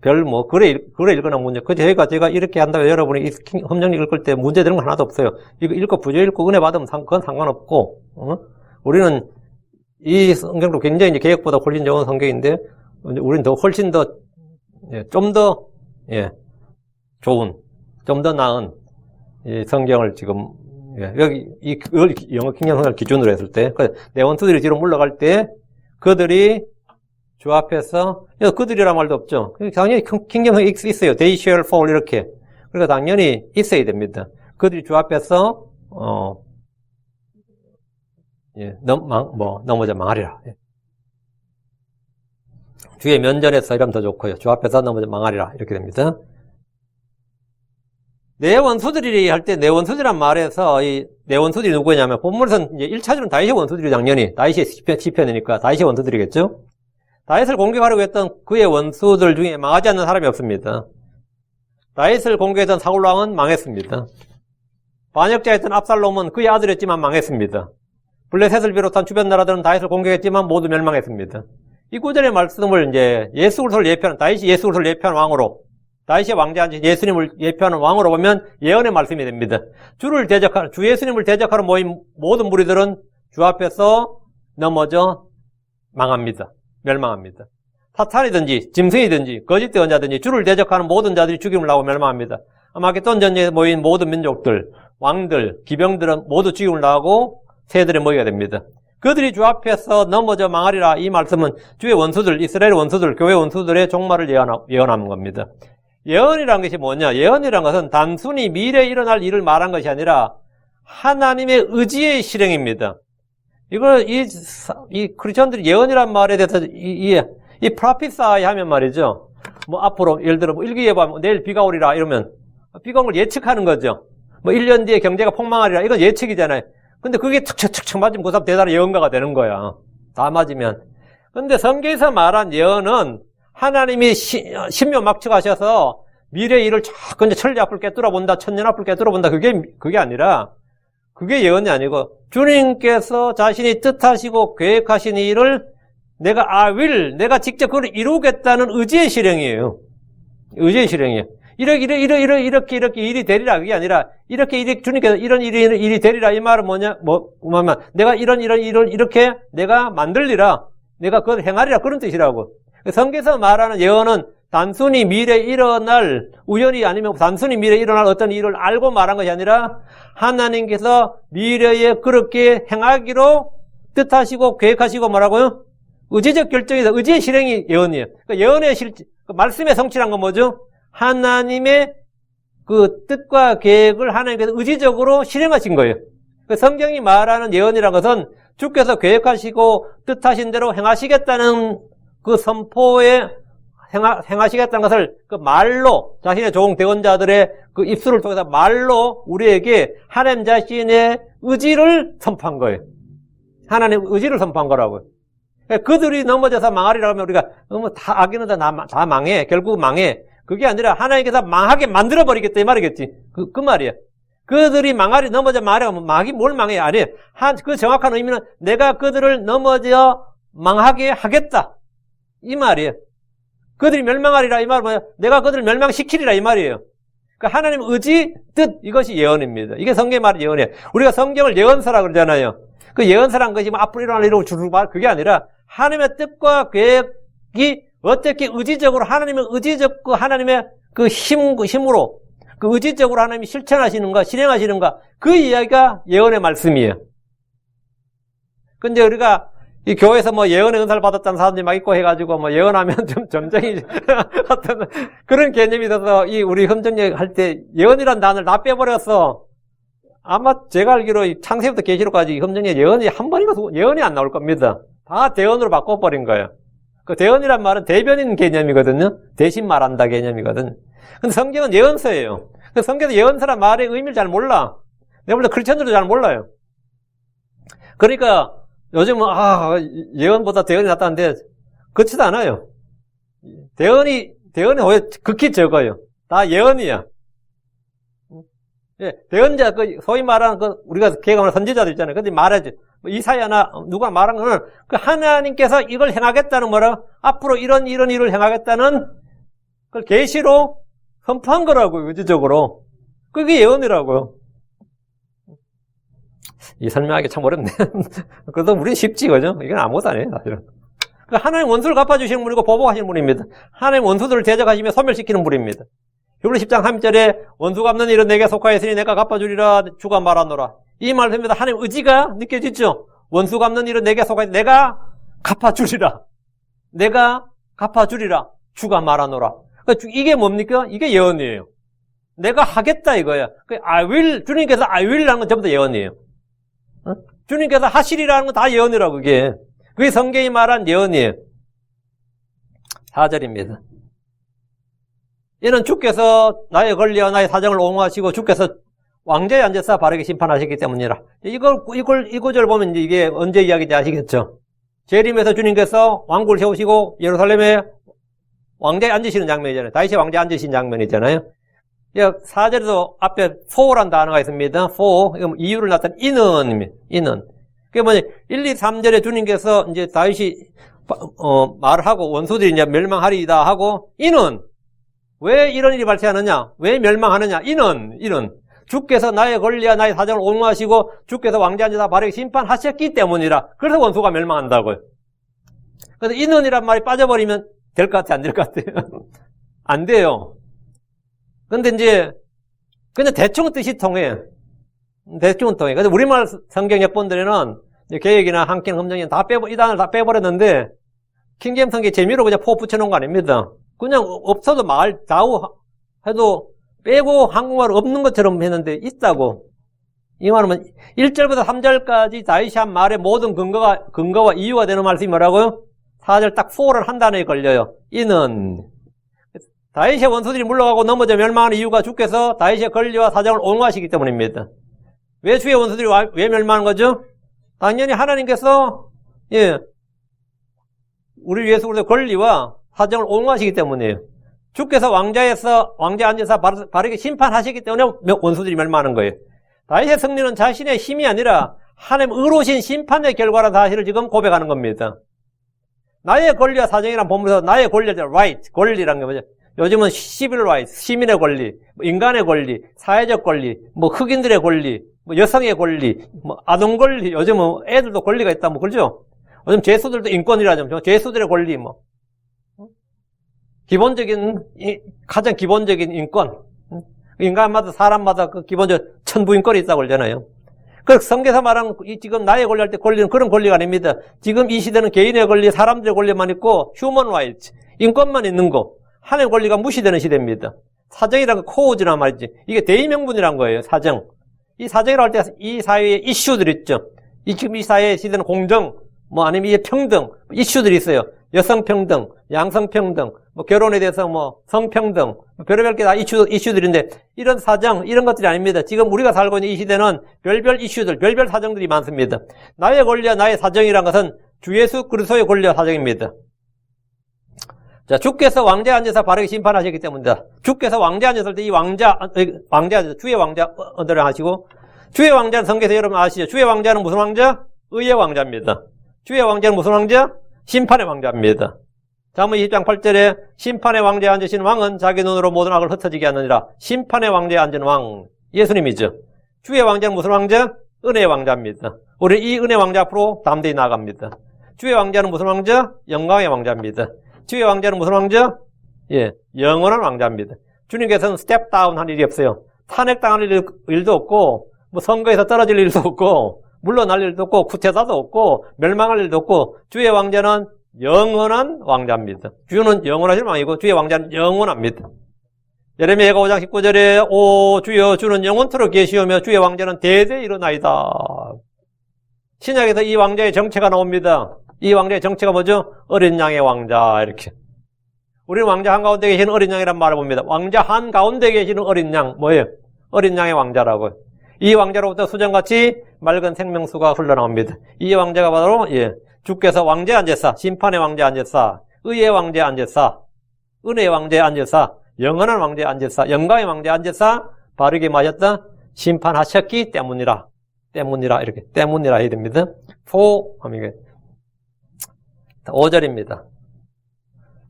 그래 읽거나 문제. 제가 이렇게 한다고 여러분이 이 성경 읽을 때 문제 되는 건 하나도 없어요. 이거 읽고 부조 읽고 은혜 받으면 그건 상관없고, 우리는 이 성경도 굉장히 이제 개혁보다 훨씬 좋은 성경인데, 우리는 훨씬 더, 좀 더, 좋은, 좀 더 나은 이 성경을 지금, 여기 이 영어 킹덤 성경을 기준으로 했을 때, 내 원수들이 뒤로 물러갈 때, 그들이 주 앞에서, 그들이란 말도 없죠. 당연히 킹덤이 있어요. They shall fall 이렇게. 그러니까 당연히 있어야 됩니다. 그들이 주 앞에서 넘어져 망하리라. 주의 면전에서 이러면 더 좋고요. 주 앞에서 넘어져 망하리라 이렇게 됩니다. 내 원수들이 할 때 내 원수들이란 말에서 이 내 원수들이 누구냐면 본문에서는 이제 1차적으로는 다윗의 원수들이 당연히 다윗의 시편이니까 다윗의 원수들이겠죠. 다윗을 공격하려고 했던 그의 원수들 중에 망하지 않는 사람이 없습니다. 다윗을 공격했던 사울왕은 망했습니다. 반역자였던 압살롬은 그의 아들이었지만 망했습니다. 블레셋을 비롯한 주변 나라들은 다윗을 공격했지만 모두 멸망했습니다. 이 구절의 말씀을 이제 예수 그리스도를 예표하는 다윗이 예수 그리스도를 예표하는 왕으로 다윗의 왕자 예수님을 예표하는 왕으로 보면 예언의 말씀이 됩니다. 주 예수님을 대적하러 모인 모든 무리들은 주 앞에서 넘어져 망합니다. 멸망합니다. 사탄이든지 짐승이든지 거짓 대언자든지 주를 대적하는 모든 자들이 죽임을 나고 멸망합니다. 아마겟돈 전쟁에 모인 모든 민족들, 왕들, 기병들은 모두 죽임을 나고 새들에 모이게 됩니다. 그들이 주 앞에서 넘어져 망하리라. 이 말씀은 주의 원수들, 이스라엘 원수들, 교회 원수들의 종말을 예언하는 겁니다. 예언이란 것이 뭐냐? 예언이란 것은 단순히 미래에 일어날 일을 말한 것이 아니라 하나님의 의지의 실행입니다. 이 크리스천들이 예언이란 말에 대해서 이 프로피사이 하면 말이죠. 앞으로 예를 들어 일기예보하면 내일 비가 오리라 이러면 비가 온 걸 예측하는 거죠. 1년 뒤에 경제가 폭망하리라 이건 예측이잖아요. 근데 그게 척척척 맞으면 그 사람 대단한 예언가가 되는 거야. 다 맞으면. 근데 성경에서 말한 예언은 하나님이 신묘 막측하셔서 미래의 일을 쫙 천리 앞을 깨뚫어 본다, 천년 앞을 깨뚫어 본다. 그게 아니라, 그게 예언이 아니고, 주님께서 자신이 뜻하시고 계획하신 일을 내가 직접 그걸 이루겠다는 의지의 실행이에요. 의지의 실행이에요. 이렇게 일이 되리라. 그게 아니라, 주님께서 이런 일이 되리라. 이 말은 뭐냐면, 내가 이런 일을 이렇게 내가 만들리라. 내가 그걸 행하리라. 그런 뜻이라고. 성경에서 말하는 예언은 단순히 미래에 일어날 우연이 아니면 단순히 미래에 일어날 어떤 일을 알고 말한 것이 아니라 하나님께서 미래에 그렇게 행하기로 뜻하시고 계획하시고 뭐라고요? 의지적 결정이다. 의지의 실행이 예언이에요. 그러니까 예언의 말씀의 성취란 건 뭐죠? 하나님의 그 뜻과 계획을 하나님께서 의지적으로 실행하신 거예요. 성경이 말하는 예언이라는 것은 주께서 계획하시고 뜻하신 대로 행하시겠다는 그 선포에 행하시겠다는 것을 그 말로 자신의 좋은 대언자들의 그 입술을 통해서 말로 우리에게 하나님 자신의 의지를 선포한 거예요. 하나님 의지를 선포한 거라고요. 그들이 넘어져서 망하리라고 하면 우리가 다 악인은 다 망해. 결국 망해. 그게 아니라 하나님께서 망하게 만들어버리겠다 이 말이겠지. 그 말이야. 그들이 넘어져 망하려고 하면 망이 뭘 망해? 아니에요. 그 정확한 의미는 내가 그들을 넘어져 망하게 하겠다. 이 말이에요. 그들이 멸망하리라 이 말은 뭐야? 내가 그들을 멸망시키리라 이 말이에요. 그러니까 하나님 의지, 뜻 이것이 예언입니다. 이게 성경의 말이 예언이에요. 우리가 성경을 예언서라 그러잖아요. 그 예언서란 것이 앞으로 일어날 일을 주르륵 말 그게 아니라 하나님의 뜻과 계획이 어떻게 의지적으로 하나님의 의지적 하나님의 그 힘으로 그 의지적으로 하나님이 실천하시는가 실행하시는가 그 이야기가 예언의 말씀이에요. 근데 우리가 이 교회에서 예언의 은사를 받았다는 사람들이 막 있고 해가지고 예언하면 좀 점쟁이 어떤 그런 개념이 있어서 우리 흠정역 할 때 예언이란 단어를 다 빼버렸어. 아마 제가 알기로 창세부터 계시록까지 흠정역 예언이 한 번인가 예언이 안 나올 겁니다. 다 대언으로 바꿔버린 거예요. 그 대언이란 말은 대변인 개념이거든요. 대신 말한다 개념이거든. 근데 성경은 예언서예요. 성경은 예언서란 말의 의미를 잘 몰라. 내가 볼 때 크리스천들도 잘 몰라요. 그러니까 요즘은 예언보다 대언이 낫다는데 그렇지도 않아요. 대언이 왜 극히 적어요. 다 예언이야. 예, 대언자 소위 말하는 우리가 개혁하는 선지자들 있잖아요. 근데 말하지 이사야나 누가 말한 거는 그 하나님께서 이걸 행하겠다는 앞으로 이런 일을 행하겠다는 그걸 계시로 선포한 거라고요. 의지적으로. 그게 예언이라고요. 이 설명하기 참 어렵네. 그래도 우리는 쉽지, 그죠? 이건 아무것도 아니에요, 사실은. 하나님 원수를 갚아주시는 분이고 보복하시는 분입니다. 하나님 원수들을 대적하시며 소멸시키는 분입니다. 히브리 10장 3절에 원수 갚는 일은 내게 속하였으니 내가 갚아주리라 주가 말하노라. 이 말씀입니다. 하나님 의지가 느껴지죠? 원수 갚는 일은 내게 속하였으니 내가 갚아주리라. 내가 갚아주리라. 주가 말하노라. 이게 뭡니까? 이게 예언이에요. 내가 하겠다 이거야. I will, 주님께서 I will라는 건 전부 다 예언이에요. 주님께서 하시리라는 건 다 예언이라고 그게. 그게 성경이 말한 예언이에요. 4절입니다. 이는 주께서 나의 권리와 나의 사정을 옹호하시고 주께서 왕좌에 앉아서 바르게 심판하시기 때문이라. 이 구절 보면 이제 이게 언제 이야기인지 아시겠죠? 재림에서 주님께서 왕국을 세우시고 예루살렘에 왕좌에 앉으시는 장면이잖아요. 다윗이 왕좌에 앉으신 장면이잖아요. 4절에도 앞에 for라는 단어가 있습니다. for, 이유를 나타낸 in은. 그게 뭐냐, 1, 2, 3절에 주님께서 이제 다윗이, 말을 하고 원수들이 이제 멸망하리이다 하고, 이는, 왜 이런 일이 발생하느냐? 왜 멸망하느냐? 이는, 주께서 나의 권리와 나의 사정을 옹호하시고, 주께서 왕좌에 앉아서 바르게 심판하셨기 때문이라. 그래서 원수가 멸망한다고요. 그래서 이는이란 말이 빠져버리면 될 것 같아요? 안 될 것 같아요? 안 돼요. 근데 이제, 그냥 대충 뜻이 통해. 대충은 통해. 근데 우리말 성경 역본들에는 개역이나 한긴 험정이 이 단어를 다 빼버렸는데, 킹제임 성경에 재미로 그냥 포 붙여놓은 거 아닙니다. 그냥 없어도 말, 좌우 해도 빼고 한국말 없는 것처럼 했는데, 있다고. 이 말은 1절부터 3절까지 다윗이 한 말의 모든 근거와 이유가 되는 말씀이 뭐라고요? 4절 딱 4를 한 단어에 걸려요. 이는. 다윗의 원수들이 물러가고 넘어져 멸망하는 이유가 주께서 다윗의 권리와 사정을 옹호하시기 때문입니다. 왜 주의 원수들이 왜 멸망하는 거죠? 당연히 하나님께서 우리 위해서 우리의 권리와 사정을 옹호하시기 때문이에요. 주께서 왕좌에 앉아서 바르게 심판하시기 때문에 원수들이 멸망하는 거예요. 다윗의 승리는 자신의 힘이 아니라 하나님 의로우신 심판의 결과라는 사실을 지금 고백하는 겁니다. 나의 권리와 사정이란 본문에서 나의 권리가 right, 권리라는 게 뭐죠? 요즘은 civil rights, 시민의 권리, 인간의 권리, 사회적 권리, 흑인들의 권리, 여성의 권리, 아동 권리, 요즘은 애들도 권리가 있다, 그러죠? 요즘 죄수들도 인권이라죠. 죄수들의 권리, 가장 기본적인 인권. 인간마다, 사람마다 그 기본적 천부인권이 있다고 그러잖아요. 그 성경에서 말하는 지금 나의 권리할 때 권리는 그런 권리가 아닙니다. 지금 이 시대는 개인의 권리, 사람들의 권리만 있고, human rights, 인권만 있는 거. 하나님의 권리가 무시되는 시대입니다. 사정이란 거 코우즈란 말이지. 이게 대의명분이란 거예요, 사정. 이 사정이라고 할 때 이 사회에 이슈들이 있죠. 지금 이 사회의 시대는 공정, 아니면 이게 평등, 이슈들이 있어요. 여성평등, 양성평등, 결혼에 대해서 성평등, 별의별 게 다 이슈들인데, 이런 사정, 이런 것들이 아닙니다. 지금 우리가 살고 있는 이 시대는 별별 이슈들, 별별 사정들이 많습니다. 나의 권리와 나의 사정이란 것은 주 예수 그리스도의 권리와 사정입니다. 자, 주께서 왕좌에 앉아서 바르게 심판하셨기 때문이다. 주께서 왕좌에 앉았을 때 이 주의 왕자를 하시고, 주의 왕자는 성경에서 여러분 아시죠? 주의 왕자는 무슨 왕자? 의의 왕자입니다. 주의 왕자는 무슨 왕자? 심판의 왕자입니다. 잠언 20장 8절에 심판의 왕자에 앉으신 왕은 자기 눈으로 모든 악을 흩어지게 하느니라. 심판의 왕자에 앉은 왕, 예수님이죠. 주의 왕자는 무슨 왕자? 은혜의 왕자입니다. 우리 이 은혜 왕자 앞으로 담대히 나아갑니다. 주의 왕자는 무슨 왕자? 영광의 왕자입니다. 주의 왕자는 무슨 왕자? 영원한 왕자입니다. 주님께서는 스텝 다운 한 일이 없어요. 탄핵당할 일도 없고, 선거에서 떨어질 일도 없고, 물러날 일도 없고, 구태사도 없고, 멸망할 일도 없고, 주의 왕자는 영원한 왕자입니다. 주는 영원하신 왕이고, 주의 왕자는 영원합니다. 예레미야가 5장 19절에, 오, 주여, 주는 영원토록 계시오며, 주의 왕자는 대대 일어나이다. 신약에서 이 왕자의 정체가 나옵니다. 이 왕자의 정체가 뭐죠? 어린 양의 왕자, 이렇게. 우리는 왕자 한가운데 계시는 어린 양이란 말을 봅니다. 왕자 한가운데 계시는 어린 양, 뭐예요? 어린 양의 왕자라고요. 이 왕자로부터 수정같이 맑은 생명수가 흘러나옵니다. 이 왕자가 바로, 주께서 왕자에 앉으사, 심판의 왕자에 앉으사, 의의 왕자에 앉으사, 은혜의 왕자에 앉으사, 영원한 왕자에 앉으사, 영광의 왕자에 앉으사, 바르게 마셨다, 심판하셨기 때문이라, 이렇게, 때문이라 해야 됩니다. 하면 5절입니다.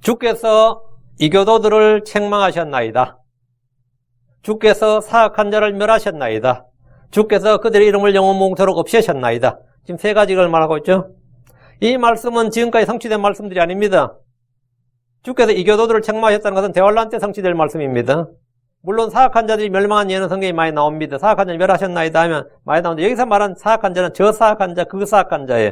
주께서 이교도들을 책망하셨나이다. 주께서 사악한 자를 멸하셨나이다. 주께서 그들의 이름을 영원 몽토록 없애셨나이다. 지금 세 가지를 말하고 있죠. 이 말씀은 지금까지 성취된 말씀들이 아닙니다. 주께서 이교도들을 책망하셨다는 것은 대환란 때 성취될 말씀입니다. 물론 사악한 자들이 멸망한 예는 성경에 많이 나옵니다. 사악한 자를 멸하셨나이다 하면 많이 나오는데 여기서 말한 사악한 자는 저 사악한 자, 그 사악한 자예요.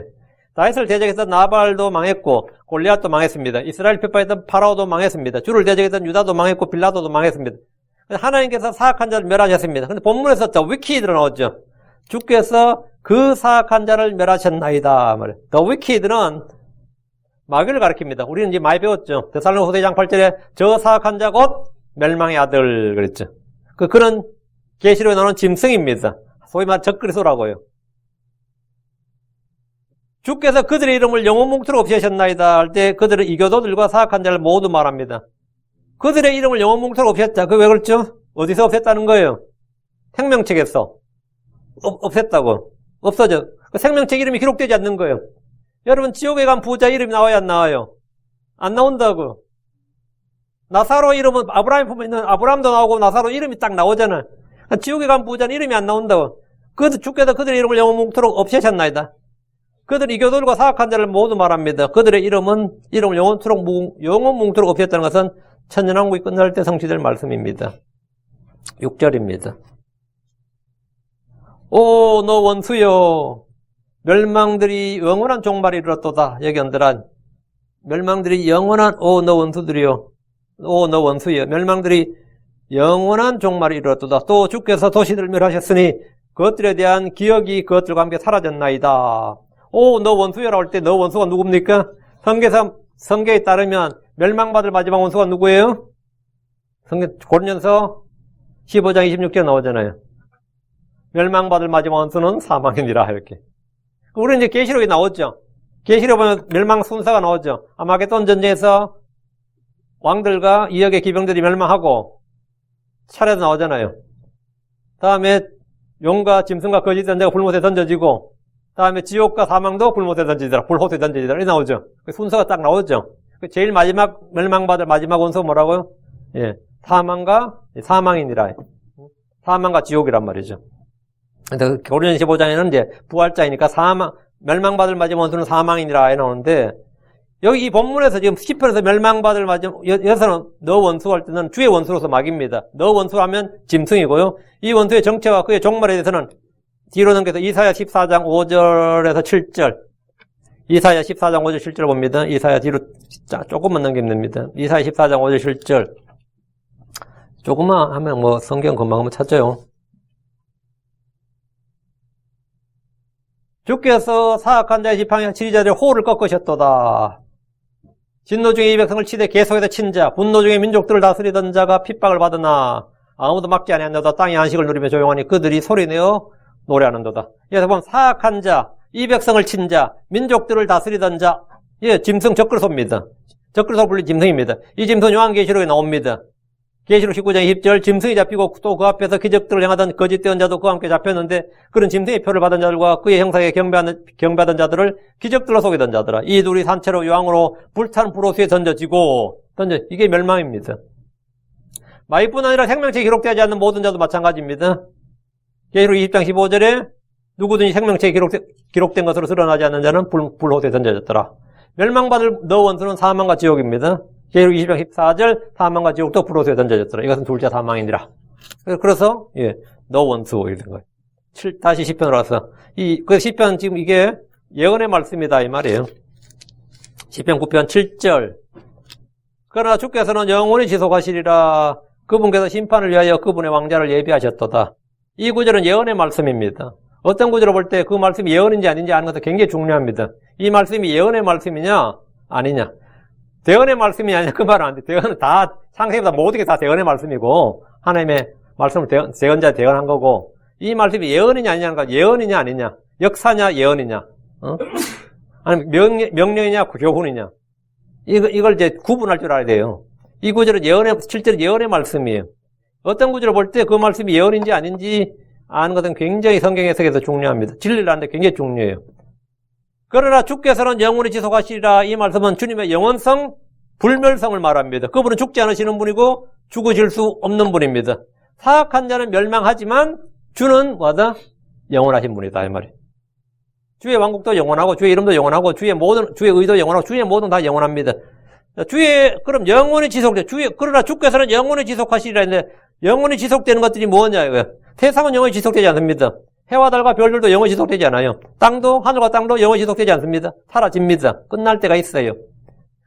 다윗을 대적했던 나발도 망했고 골리앗도 망했습니다. 이스라엘 편파했던 파라오도 망했습니다. 주를 대적했던 유다도 망했고 빌라도도 망했습니다. 하나님께서 사악한 자를 멸하셨습니다. 근데 본문에서 더 위키드로 나오죠. 주께서 그 사악한 자를 멸하셨나이다. 더 위키드는 마귀를 가리킵니다. 우리는 이제 많이 배웠죠. 데살로니가 후서 2장 8절에 저 사악한 자 곧 멸망의 아들 그랬죠. 그런 계시록에 나오는 짐승입니다. 소위 말해 적그리스도라고요. 주께서 그들의 이름을 영원 뭉토록 없애셨나이다 할 때 그들은 이교도들과 사악한 자를 모두 말합니다. 그들의 이름을 영원 뭉토록 없앴다. 그 왜 그렇죠? 어디서 없앴다는 거예요? 생명책에서 없앴다고. 없어져. 그 생명책 이름이 기록되지 않는 거예요. 여러분 지옥에 간 부자 이름이 나와요 안 나와요? 안 나온다고. 나사로 이름은 아브라함 품에 있는 아브라함도 나오고 나사로 이름이 딱 나오잖아. 지옥에 간 부자는 이름이 안 나온다고. 주께서 그들의 이름을 영원 뭉토록 없애셨나이다. 그들 이교도들과 사악한 자를 모두 말합니다. 그들의 이름을 영원 뭉토록 없앴다는 것은 천년왕국이 끝날 때 성취될 말씀입니다. 6절입니다. 오 너 원수여 멸망들이 영원한 종말이 이르렀도다. 여기 언들한 멸망들이 영원한 오 너 원수들이여 오 너 원수여 멸망들이 영원한 종말이 이르렀도다. 또 주께서 도시들을 멸하셨으니 그것들에 대한 기억이 그것들과 함께 사라졌나이다. 오 너 원수여라 할 때 너 원수가 누굽니까? 성경에 따르면 멸망받을 마지막 원수가 누구예요? 고린도전서 15장 26절 나오잖아요. 멸망받을 마지막 원수는 사망이니라 이렇게. 우리는 이제 계시록에 나오죠. 계시록에 보면 멸망 순서가 나오죠. 아마겟돈 전쟁에서 왕들과 이역의 기병들이 멸망하고 차례도 나오잖아요. 다음에 용과 짐승과 거짓 선자가 불못에 던져지고 다음에 지옥과 사망도 불못에 던지더라. 불호수에 던지더라. 이렇게 나오죠. 그 순서가 딱 나오죠. 제일 마지막 멸망받을 마지막 원수가 뭐라고요? 예, 사망이니라. 사망과 지옥이란 말이죠. 근데 고린도전서 15장에는 이제 부활자이니까 멸망받을 마지막 원수는 사망이니라 나오는데 여기 이 본문에서 지금 시편에서 멸망받을 마지막 여기서는 너 원수 할 때는 주의 원수로서 막입니다. 너 원수하면 짐승이고요. 이 원수의 정체와 그의 종말에 대해서는 뒤로 넘겨서 이사야 14장 5절에서 7절 이사야 14장 5절 7절 봅니다. 이사야 뒤로 조금만 넘기면 됩니다. 이사야 14장 5절 7절 조금만 하면 뭐 성경 금방 한번 찾아요. 주께서 사악한 자의 지팡이와 지리자들의 호를 꺾으셨도다. 진노 중에 이 백성을 치되 계속해서 친 자, 분노 중에 민족들을 다스리던 자가 핍박을 받으나 아무도 막지 아니한도다. 땅의 안식을 누리며 조용하니 그들이 소리내어 노래하는도다. 여기서 보면 사악한 자, 이 백성을 친 자, 민족들을 다스리던 자, 예, 짐승 적그리스도입니다. 적그리스도 불린 짐승입니다. 이 짐승 요한계시록에 나옵니다. 계시록 19장 20절 짐승이 잡히고 또 그 앞에서 기적들을 행하던 거짓된 자도 그와 함께 잡혔는데 그런 짐승의 표를 받은 자들과 그의 형상에 경배하던 자들을 기적들로 속이던 자들아 이 둘이 산채로 요항으로 불타는 불호수에 이게 멸망입니다. 마귀뿐 아니라 생명체에 기록되지 않는 모든 자도 마찬가지입니다. 계시록 20장 15절에 누구든지 생명체에 기록된 것으로 드러나지 않는 자는 불호수에 던져졌더라. 멸망받을 너 원수는 사망과 지옥입니다. 계시록 20장 14절 사망과 지옥도 불호수에 던져졌더라. 이것은 둘째 사망이니라. 그래서 예, 너 원수 이런 거예요. 다시 시편으로 와서 그 시편 지금 이게 예언의 말씀이다 이 말이에요. 시편 9편 7절 그러나 주께서는 영원히 지속하시리라. 그분께서 심판을 위하여 그분의 왕자를 예비하셨도다. 이 구절은 예언의 말씀입니다. 어떤 구절을 볼 때 그 말씀이 예언인지 아닌지 아는 것도 굉장히 중요합니다. 이 말씀이 예언의 말씀이냐 아니냐. 대언의 말씀이 아니냐 그 말은 안 돼. 대언은 다 상세보다 모든 게 다 대언의 말씀이고 하나님의 말씀을 대언자에 대언한 거고 이 말씀이 예언이냐 아니냐는 거 예언이냐 아니냐 역사냐 예언이냐 아니면 명령이냐 교훈이냐 이걸 이제 구분할 줄 알아야 돼요. 이 구절은 실제로 예언의 말씀이에요. 어떤 구절을 볼 때 그 말씀이 예언인지 아닌지 아는 것은 굉장히 성경 해석에서 중요합니다. 진리를 아는 데 굉장히 중요해요. 그러나 주께서는 영원히 지속하시리라. 이 말씀은 주님의 영원성, 불멸성을 말합니다. 그분은 죽지 않으시는 분이고 죽으실 수 없는 분입니다. 사악한 자는 멸망하지만 주는 영원하신 분이다 이 말이에요. 주의 왕국도 영원하고 주의 이름도 영원하고 주의 의도 영원하고 주의 모든 다 영원합니다. 그럼 영원히 지속돼. 그러나 주께서는 영원히 지속하시리라 했는데 영원히 지속되는 것들이 뭐냐 이거예요. 세상은 영원히 지속되지 않습니다. 해와 달과 별들도 영원히 지속되지 않아요. 땅도, 하늘과 땅도 영원히 지속되지 않습니다. 사라집니다. 끝날 때가 있어요.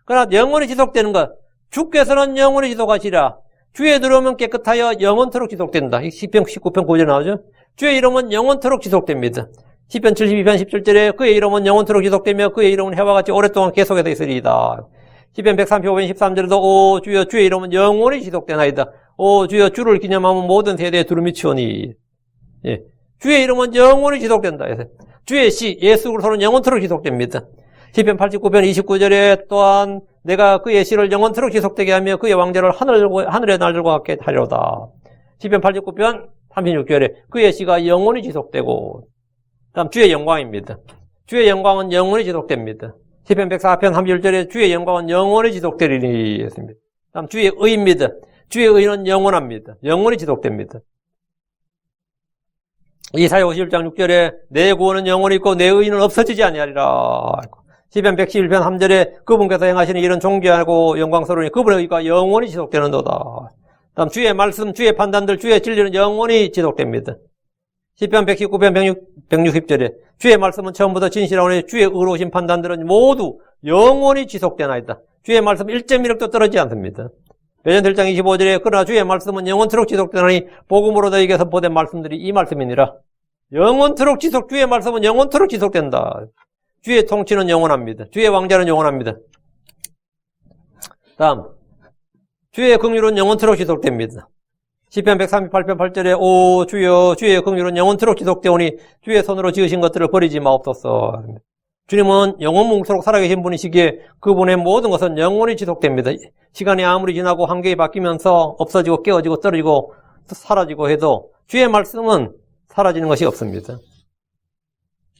그러나 영원히 지속되는 것, 주께서는 영원히 지속하시라. 주의 들어오면 깨끗하여 영원토록 지속된다. 시편 19편 9절에 나오죠. 주의 이름은 영원토록 지속됩니다. 시편 72편 17절에 그의 이름은 영원토록 지속되며 그의 이름은 해와 같이 오랫동안 계속해서 있으리이다. 시편 135편 13절에도 오 주여 주의 이름은 영원히 지속되나이다. 오 주여 주를 기념하면 모든 세대에 두루미 치오니. 예. 주의 이름은 영원히 지속된다. 주의 시 예수 그리스도는 영원토록 지속됩니다. 시편 89편 29절에 또한 내가 그의 시를 영원토록 지속되게 하며 그의 왕좌를 하늘의 날들과 같게 하려다. 시편 89편 36절에 그의 시가 영원히 지속되고, 다음 주의 영광입니다. 주의 영광은 영원히 지속됩니다. 시편 104편 31절에 주의 영광은 영원히 지속되리니 했습니다. 다음 주의 의입니다. 주의 의는 영원합니다. 영원히 지속됩니다. 이사야 51장 6절에 내 구원은 영원히 있고 내 의는 없어지지 아니하리라. 시편 111편 3절에 그분께서 행하시는 일은 존귀하고 영광스러우니 그분의 의가 영원히 지속되는도다. 다음 주의 말씀, 주의 판단들, 주의 진리는 영원히 지속됩니다. 시편 119편 160절에 주의 말씀은 처음부터 진실하오니 주의 의로우신 판단들은 모두 영원히 지속되나이다. 주의 말씀 1.1억도 떨어지지 않습니다. 베드로전 1장 25절에 그러나 주의 말씀은 영원토록 지속되나니 복음으로 너희에게서 보낸 말씀들이 이 말씀이니라. 영원토록 주의 말씀은 영원토록 지속된다. 주의 통치는 영원합니다. 주의 왕자는 영원합니다. 다음 주의 긍휼은 영원토록 지속됩니다. 시편 138편 8절에 오 주여 주의 긍휼은 영원토록 지속되오니 주의 손으로 지으신 것들을 버리지 마옵소서. 주님은 영원뭉토록 살아계신 분이시기에 그분의 모든 것은 영원히 지속됩니다. 시간이 아무리 지나고 환경이 바뀌면서 없어지고 깨어지고 떨어지고 사라지고 해도 주의 말씀은 사라지는 것이 없습니다.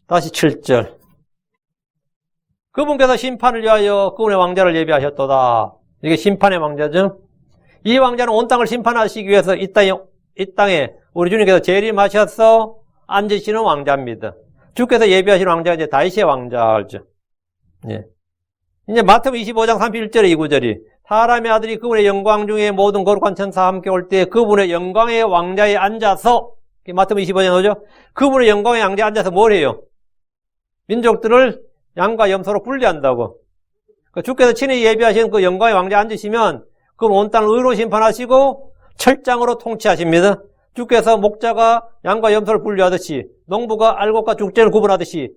다시 7절. 그분께서 심판을 위하여 그분의 왕자를 예비하셨도다. 이게 심판의 왕자죠. 이 왕자는 온 땅을 심판하시기 위해서 이 땅에 우리 주님께서 재림하셔서 앉으시는 왕자입니다. 주께서 예비하신 왕자가 이제 다윗의 왕자죠. 예. 이제 마태복음 25장 31절에 이 구절이 사람의 아들이 그분의 영광 중에 모든 거룩한 천사와 함께 올 때 그분의 영광의 왕자에 앉아서 마태복음 25장에 나오죠. 그분의 영광의 왕자에 앉아서 뭘 해요? 민족들을 양과 염소로 분리한다고. 주께서 친히 예비하신 그 영광의 왕자에 앉으시면 그분 온 땅을 의로 심판하시고 철장으로 통치하십니다. 주께서 목자가 양과 염소를 분류하듯이 농부가 알곡과 죽전을 구분하듯이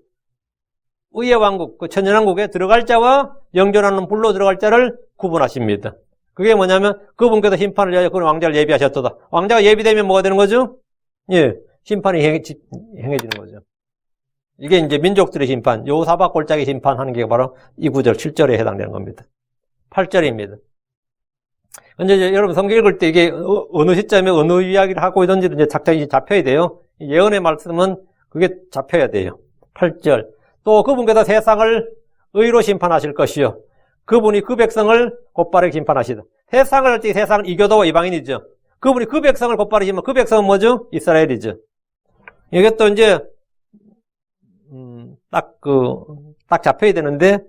의의 왕국, 그 천연왕국에 들어갈 자와 영존하는 불로 들어갈 자를 구분하십니다. 그게 뭐냐면 그분께서 심판을 위하여 그런 왕자를 예비하셨도다. 왕자가 예비되면 뭐가 되는 거죠? 예, 심판이 행해지는 거죠. 이게 이제 민족들의 심판, 요사박 골짜기 심판하는 게 바로 이 구절 7절에 해당되는 겁니다. 8절입니다. 근데 여러분 성경 읽을 때 이게 어느 시점에 어느 이야기를 하고 있는지도 이제 작작이 잡혀야 돼요. 예언의 말씀은 그게 잡혀야 돼요. 8절. 또 그분께서 세상을 의로 심판하실 것이요. 그분이 그 백성을 곧바르게 심판하시다. 세상을 할 때 세상은 이교도와 이방인이죠. 그분이 그 백성을 곧바르게 심판, 그 백성은 뭐죠? 이스라엘이죠. 이게 또 이제, 딱 잡혀야 되는데,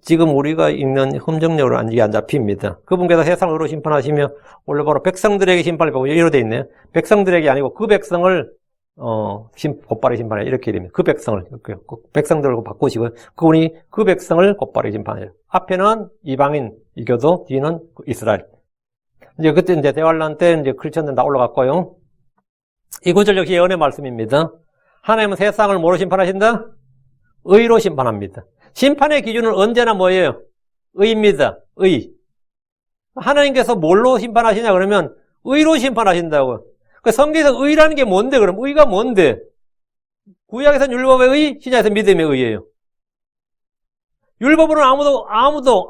지금 우리가 읽는 함정력으로 이게 안 잡힙니다. 그분께서 세상을 의로 심판하시며, 원래 바로 백성들에게 심판을 받고, 이로 돼 있네요. 백성들에게 아니고 그 백성을, 곧바르게 심판해. 이렇게 됩니다. 그 백성들을 바꾸시고, 그분이 그 백성을 곧바르게 심판해요. 앞에는 이방인, 이교도, 뒤는 이스라엘. 이제 그때 이제 대환란 때 이제 크리스천들 다 올라갔고요. 이 구절 역시 예언의 말씀입니다. 하나님은 세상을 뭐로 심판하신다? 의로 심판합니다. 심판의 기준은 언제나 뭐예요? 의입니다. 의. 하나님께서 뭘로 심판하시냐 그러면 의로 심판하신다고. 그 성경에서 의라는 게 뭔데 그럼? 의가 뭔데? 구약에서는 율법의 의, 신약에서는 믿음의 의예요. 율법으로는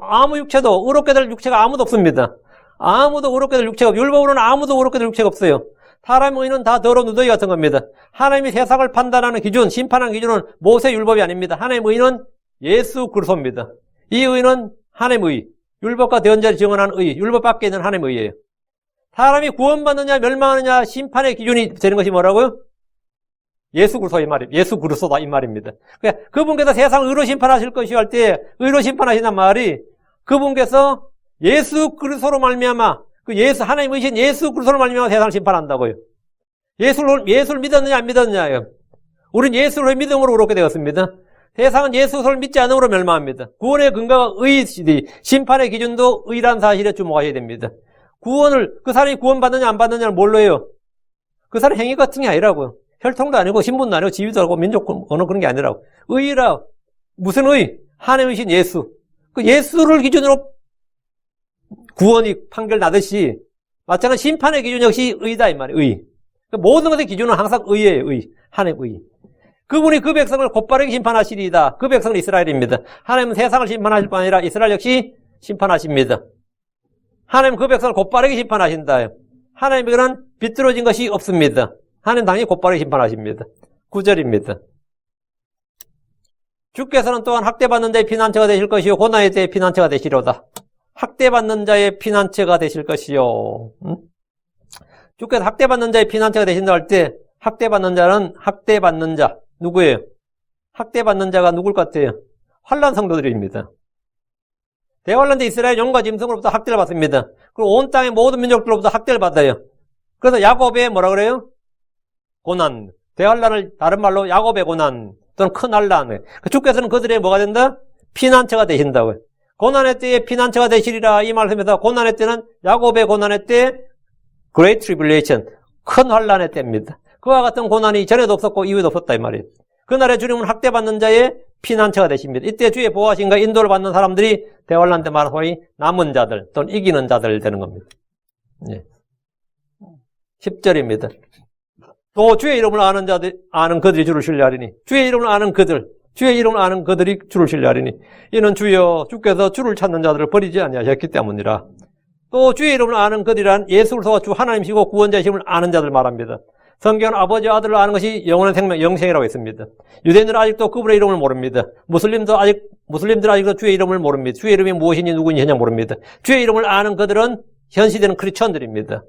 아무 육체도 의롭게 될 육체가 아무도 없습니다. 아무도 의롭게 될 육체가 없어요. 율법으로는 아무도 의롭게 될 육체가 없어요. 사람의 의는 다 더러운 누더기 같은 겁니다. 하나님이 세상을 판단하는 기준, 심판하는 기준은 모세 율법이 아닙니다. 하나님의 의는 예수 그리스도입니다. 이 의는 하나님의 의, 율법과 대언자를 증언하는 의, 율법 밖에 있는 하나님의 의예요. 사람이 구원받느냐 멸망하느냐 심판의 기준이 되는 것이 뭐라고요? 예수 그리스도 이 말입니다. 예수 그리스도다 이 말입니다. 그러니까 그분께서 세상을 의로 심판하실 것이요 할 때 의로 심판하신단 말이 그분께서 예수 그리스도로 말미암아 그 예수 하나님의 신 예수 그리스도로 말미암아 세상을 심판한다고요. 예수를 믿었느냐 안 믿었느냐요. 우린 예수를 믿음으로 그렇게 되었습니다. 세상은 예수를 믿지 않음으로 멸망합니다. 구원의 근거가 의이시니 심판의 기준도 의란 사실에 주목하셔야 됩니다. 그 사람이 구원받느냐 안 받느냐를 뭘로 해요? 그 사람 행위 같은 게 아니라고요. 혈통도 아니고 신분도 아니고 지위도 아니고 민족 어느 그런 게 아니라고. 의라 무슨 의? 하나님이신 예수. 그 예수를 기준으로 구원이 판결 나듯이 마찬가지 심판의 기준 역시 의다 이 말이에요. 의. 모든 것의 기준은 항상 의예요. 의. 하나님 의. 그분이 그 백성을 곧바르게 심판하시리이다. 그 백성은 이스라엘입니다. 하나님은 세상을 심판하실 뿐 아니라 이스라엘 역시 심판하십니다. 하나님은 그 백성을 곧바르게 심판하신다. 하나님에게는 비뚤어진 것이 없습니다. 하나님 당연히 곧바르게 심판하십니다. 9절입니다. 주께서는 또한 학대받는 자의 피난처가 되실 것이요 고난의 때의 피난처가 되시려다. 학대받는 자의 피난처가 되실 것이요. 주께서 학대받는 자의 피난처가 되신다 할 때 학대받는 자는 학대받는 자 누구예요? 학대받는 자가 누굴 것 같아요? 환난 성도들입니다. 대환란 때 이스라엘 용과 짐승으로부터 학대를 받습니다. 그리고 온 땅의 모든 민족들로부터 학대를 받아요. 그래서 야곱의 뭐라 그래요? 고난. 대환란을 다른 말로 야곱의 고난 또는 큰 환난. 주께서는 그들의 뭐가 된다? 피난처가 되신다고요. 고난의 때에 피난처가 되시리라 이 말씀에서 고난의 때는 야곱의 고난의 때 Great Tribulation 큰 환난의 때입니다. 그와 같은 고난이 전에도 없었고 이후에도 없었다 이 말이에요. 그날에 주님은 학대받는 자의 피난처가 되십니다. 이때 주의 보호하신가 인도를 받는 사람들이 대환란 때 말하는 소위 남은 자들 또는 이기는 자들 되는 겁니다. 예. 10절입니다. 또 주의 이름을 아는 그들이 주를 신뢰하리니 주의 이름을 아는 그들이 주를 신뢰하리니 이는 주여 주께서 주를 찾는 자들을 버리지 아니하셨기 때문이라. 또 주의 이름을 아는 그들이란 예수 그리스도가 주 하나님이시고 구원자이심을 아는 자들 말합니다. 성경은 아버지와 아들을 아는 것이 영원한 생명, 영생이라고 했습니다. 유대인들은 아직도 그분의 이름을 모릅니다. 무슬림들은 아직도 주의 이름을 모릅니다. 주의 이름이 무엇인지 누구인지 전혀 모릅니다. 주의 이름을 아는 그들은 현 시대는 크리스천들입니다.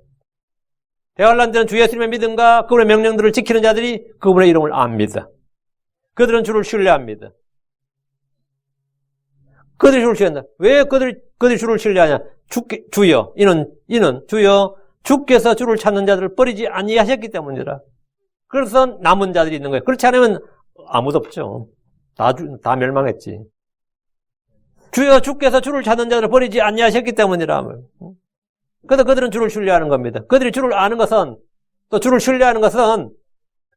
대환란 때는 주 예수님의 믿음과 그분의 명령들을 지키는 자들이 그분의 이름을 압니다. 그들은 주를 신뢰합니다. 그들이 주를 신뢰한다. 왜 그들이 주를 신뢰하냐? 주여, 이는 주여, 주께서 주를 찾는 자들을 버리지 아니하셨기 때문이라. 그래서 남은 자들이 있는 거예요. 그렇지 않으면 아무도 없죠. 다 멸망했지. 주여, 주께서 주를 찾는 자들을 버리지 아니하셨기 때문이라. 그래서 그들은 주를 신뢰하는 겁니다. 그들이 주를 아는 것은, 또 주를 신뢰하는 것은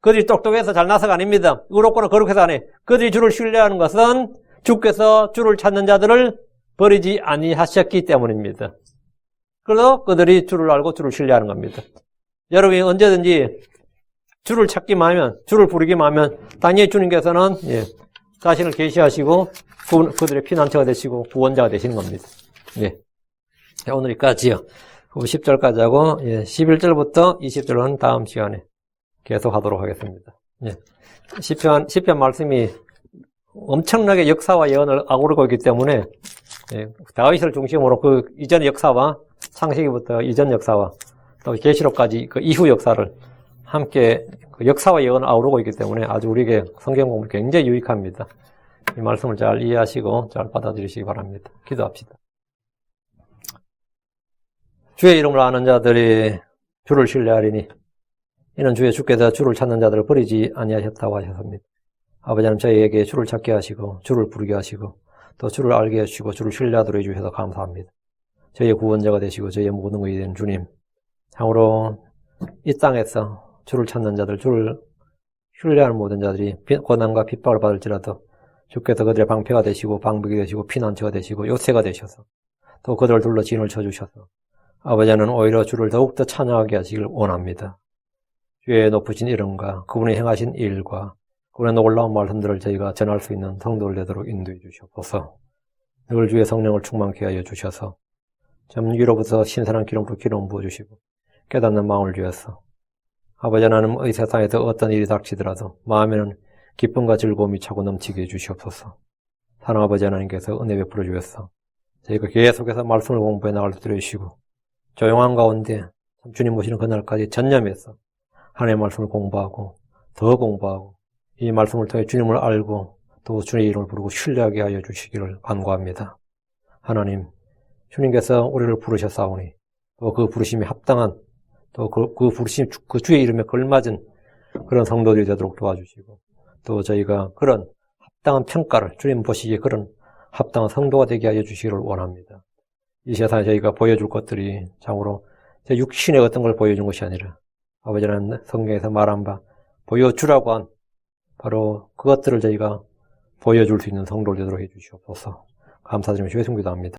그들이 똑똑해서 잘나서가 아닙니다. 의롭거나 거룩해서 안 해. 그들이 주를 신뢰하는 것은 주께서 주를 찾는 자들을 버리지 아니하셨기 때문입니다. 그래서 그들이 주를 알고 주를 신뢰하는 겁니다. 여러분이 언제든지 주를 찾기만 하면, 주를 부르기만 하면 당연히 주님께서는 자신을 계시하시고 그들의 피난처가 되시고 구원자가 되시는 겁니다. 예. 오늘 여기까지요. 10절까지 하고 11절부터 20절은 다음 시간에 계속 하도록 하겠습니다. 예. 시편 말씀이 엄청나게 역사와 예언을 아우르고 있기 때문에 다윗을 중심으로 그 이전 역사와 창세기부터 이전 역사와 또 계시록까지 그 이후 역사를 함께 그 역사와 예언을 아우르고 있기 때문에 아주 우리에게 성경 공부 굉장히 유익합니다. 이 말씀을 잘 이해하시고 잘 받아들이시기 바랍니다. 기도합시다. 주의 이름을 아는 자들이 주를 신뢰하리니 이는 주께서 주를 찾는 자들을 버리지 아니하셨다고 하셨습니다. 아버지 하나님 저희에게 주를 찾게 하시고 주를 부르게 하시고 또 주를 알게 해주시고 주를 신뢰하도록 해주셔서 감사합니다. 저희의 구원자가 되시고 저희의 모든 것이 된 주님, 향후로 이 땅에서 주를 찾는 자들, 주를 신뢰하는 모든 자들이 고난과 핍박을 받을지라도 주께서 그들의 방패가 되시고 방벽이 되시고 피난처가 되시고 요새가 되셔서 또 그들을 둘러 진을 쳐주셔서 아버지 하나님 오히려 주를 더욱더 찬양하게 하시길 원합니다. 주의 높으신 이름과 그분이 행하신 일과 그분의 놀라운 말씀들을 저희가 전할 수 있는 성도를 되도록 인도해 주시옵소서. 늘 주의 성령을 충만케 하여 주셔서 위로부터 신선한 기름으로 기름 부어주시고 깨닫는 마음을 주셔서 아버지 하나님의 세상에서 어떤 일이 닥치더라도 마음에는 기쁨과 즐거움이 차고 넘치게 해주시옵소서. 사랑 아버지 하나님께서 은혜 베풀어 주셔서 저희가 계속해서 말씀을 공부해 나갈 수 있도록 해주시고 조용한 가운데 주님 모시는 그날까지 전념해서 하나님의 말씀을 공부하고 더 공부하고 이 말씀을 통해 주님을 알고 또 주님의 이름을 부르고 신뢰하게 하여 주시기를 간구합니다. 하나님, 주님께서 우리를 부르셨사오니 또 그 부르심에 합당한 또 그 부르심, 그 주의 이름에 걸맞은 그런 성도들이 되도록 도와주시고 또 저희가 그런 합당한 평가를 주님 보시기에 그런 합당한 성도가 되게 하여 주시기를 원합니다. 이 세상에 저희가 보여줄 것들이 참으로 제 육신의 어떤 걸 보여준 것이 아니라 아버지는 성경에서 말한 바 보여주라고 한 바로 그것들을 저희가 보여줄 수 있는 성도를 되도록 해주시옵소서. 감사드리며 예수 기도합니다.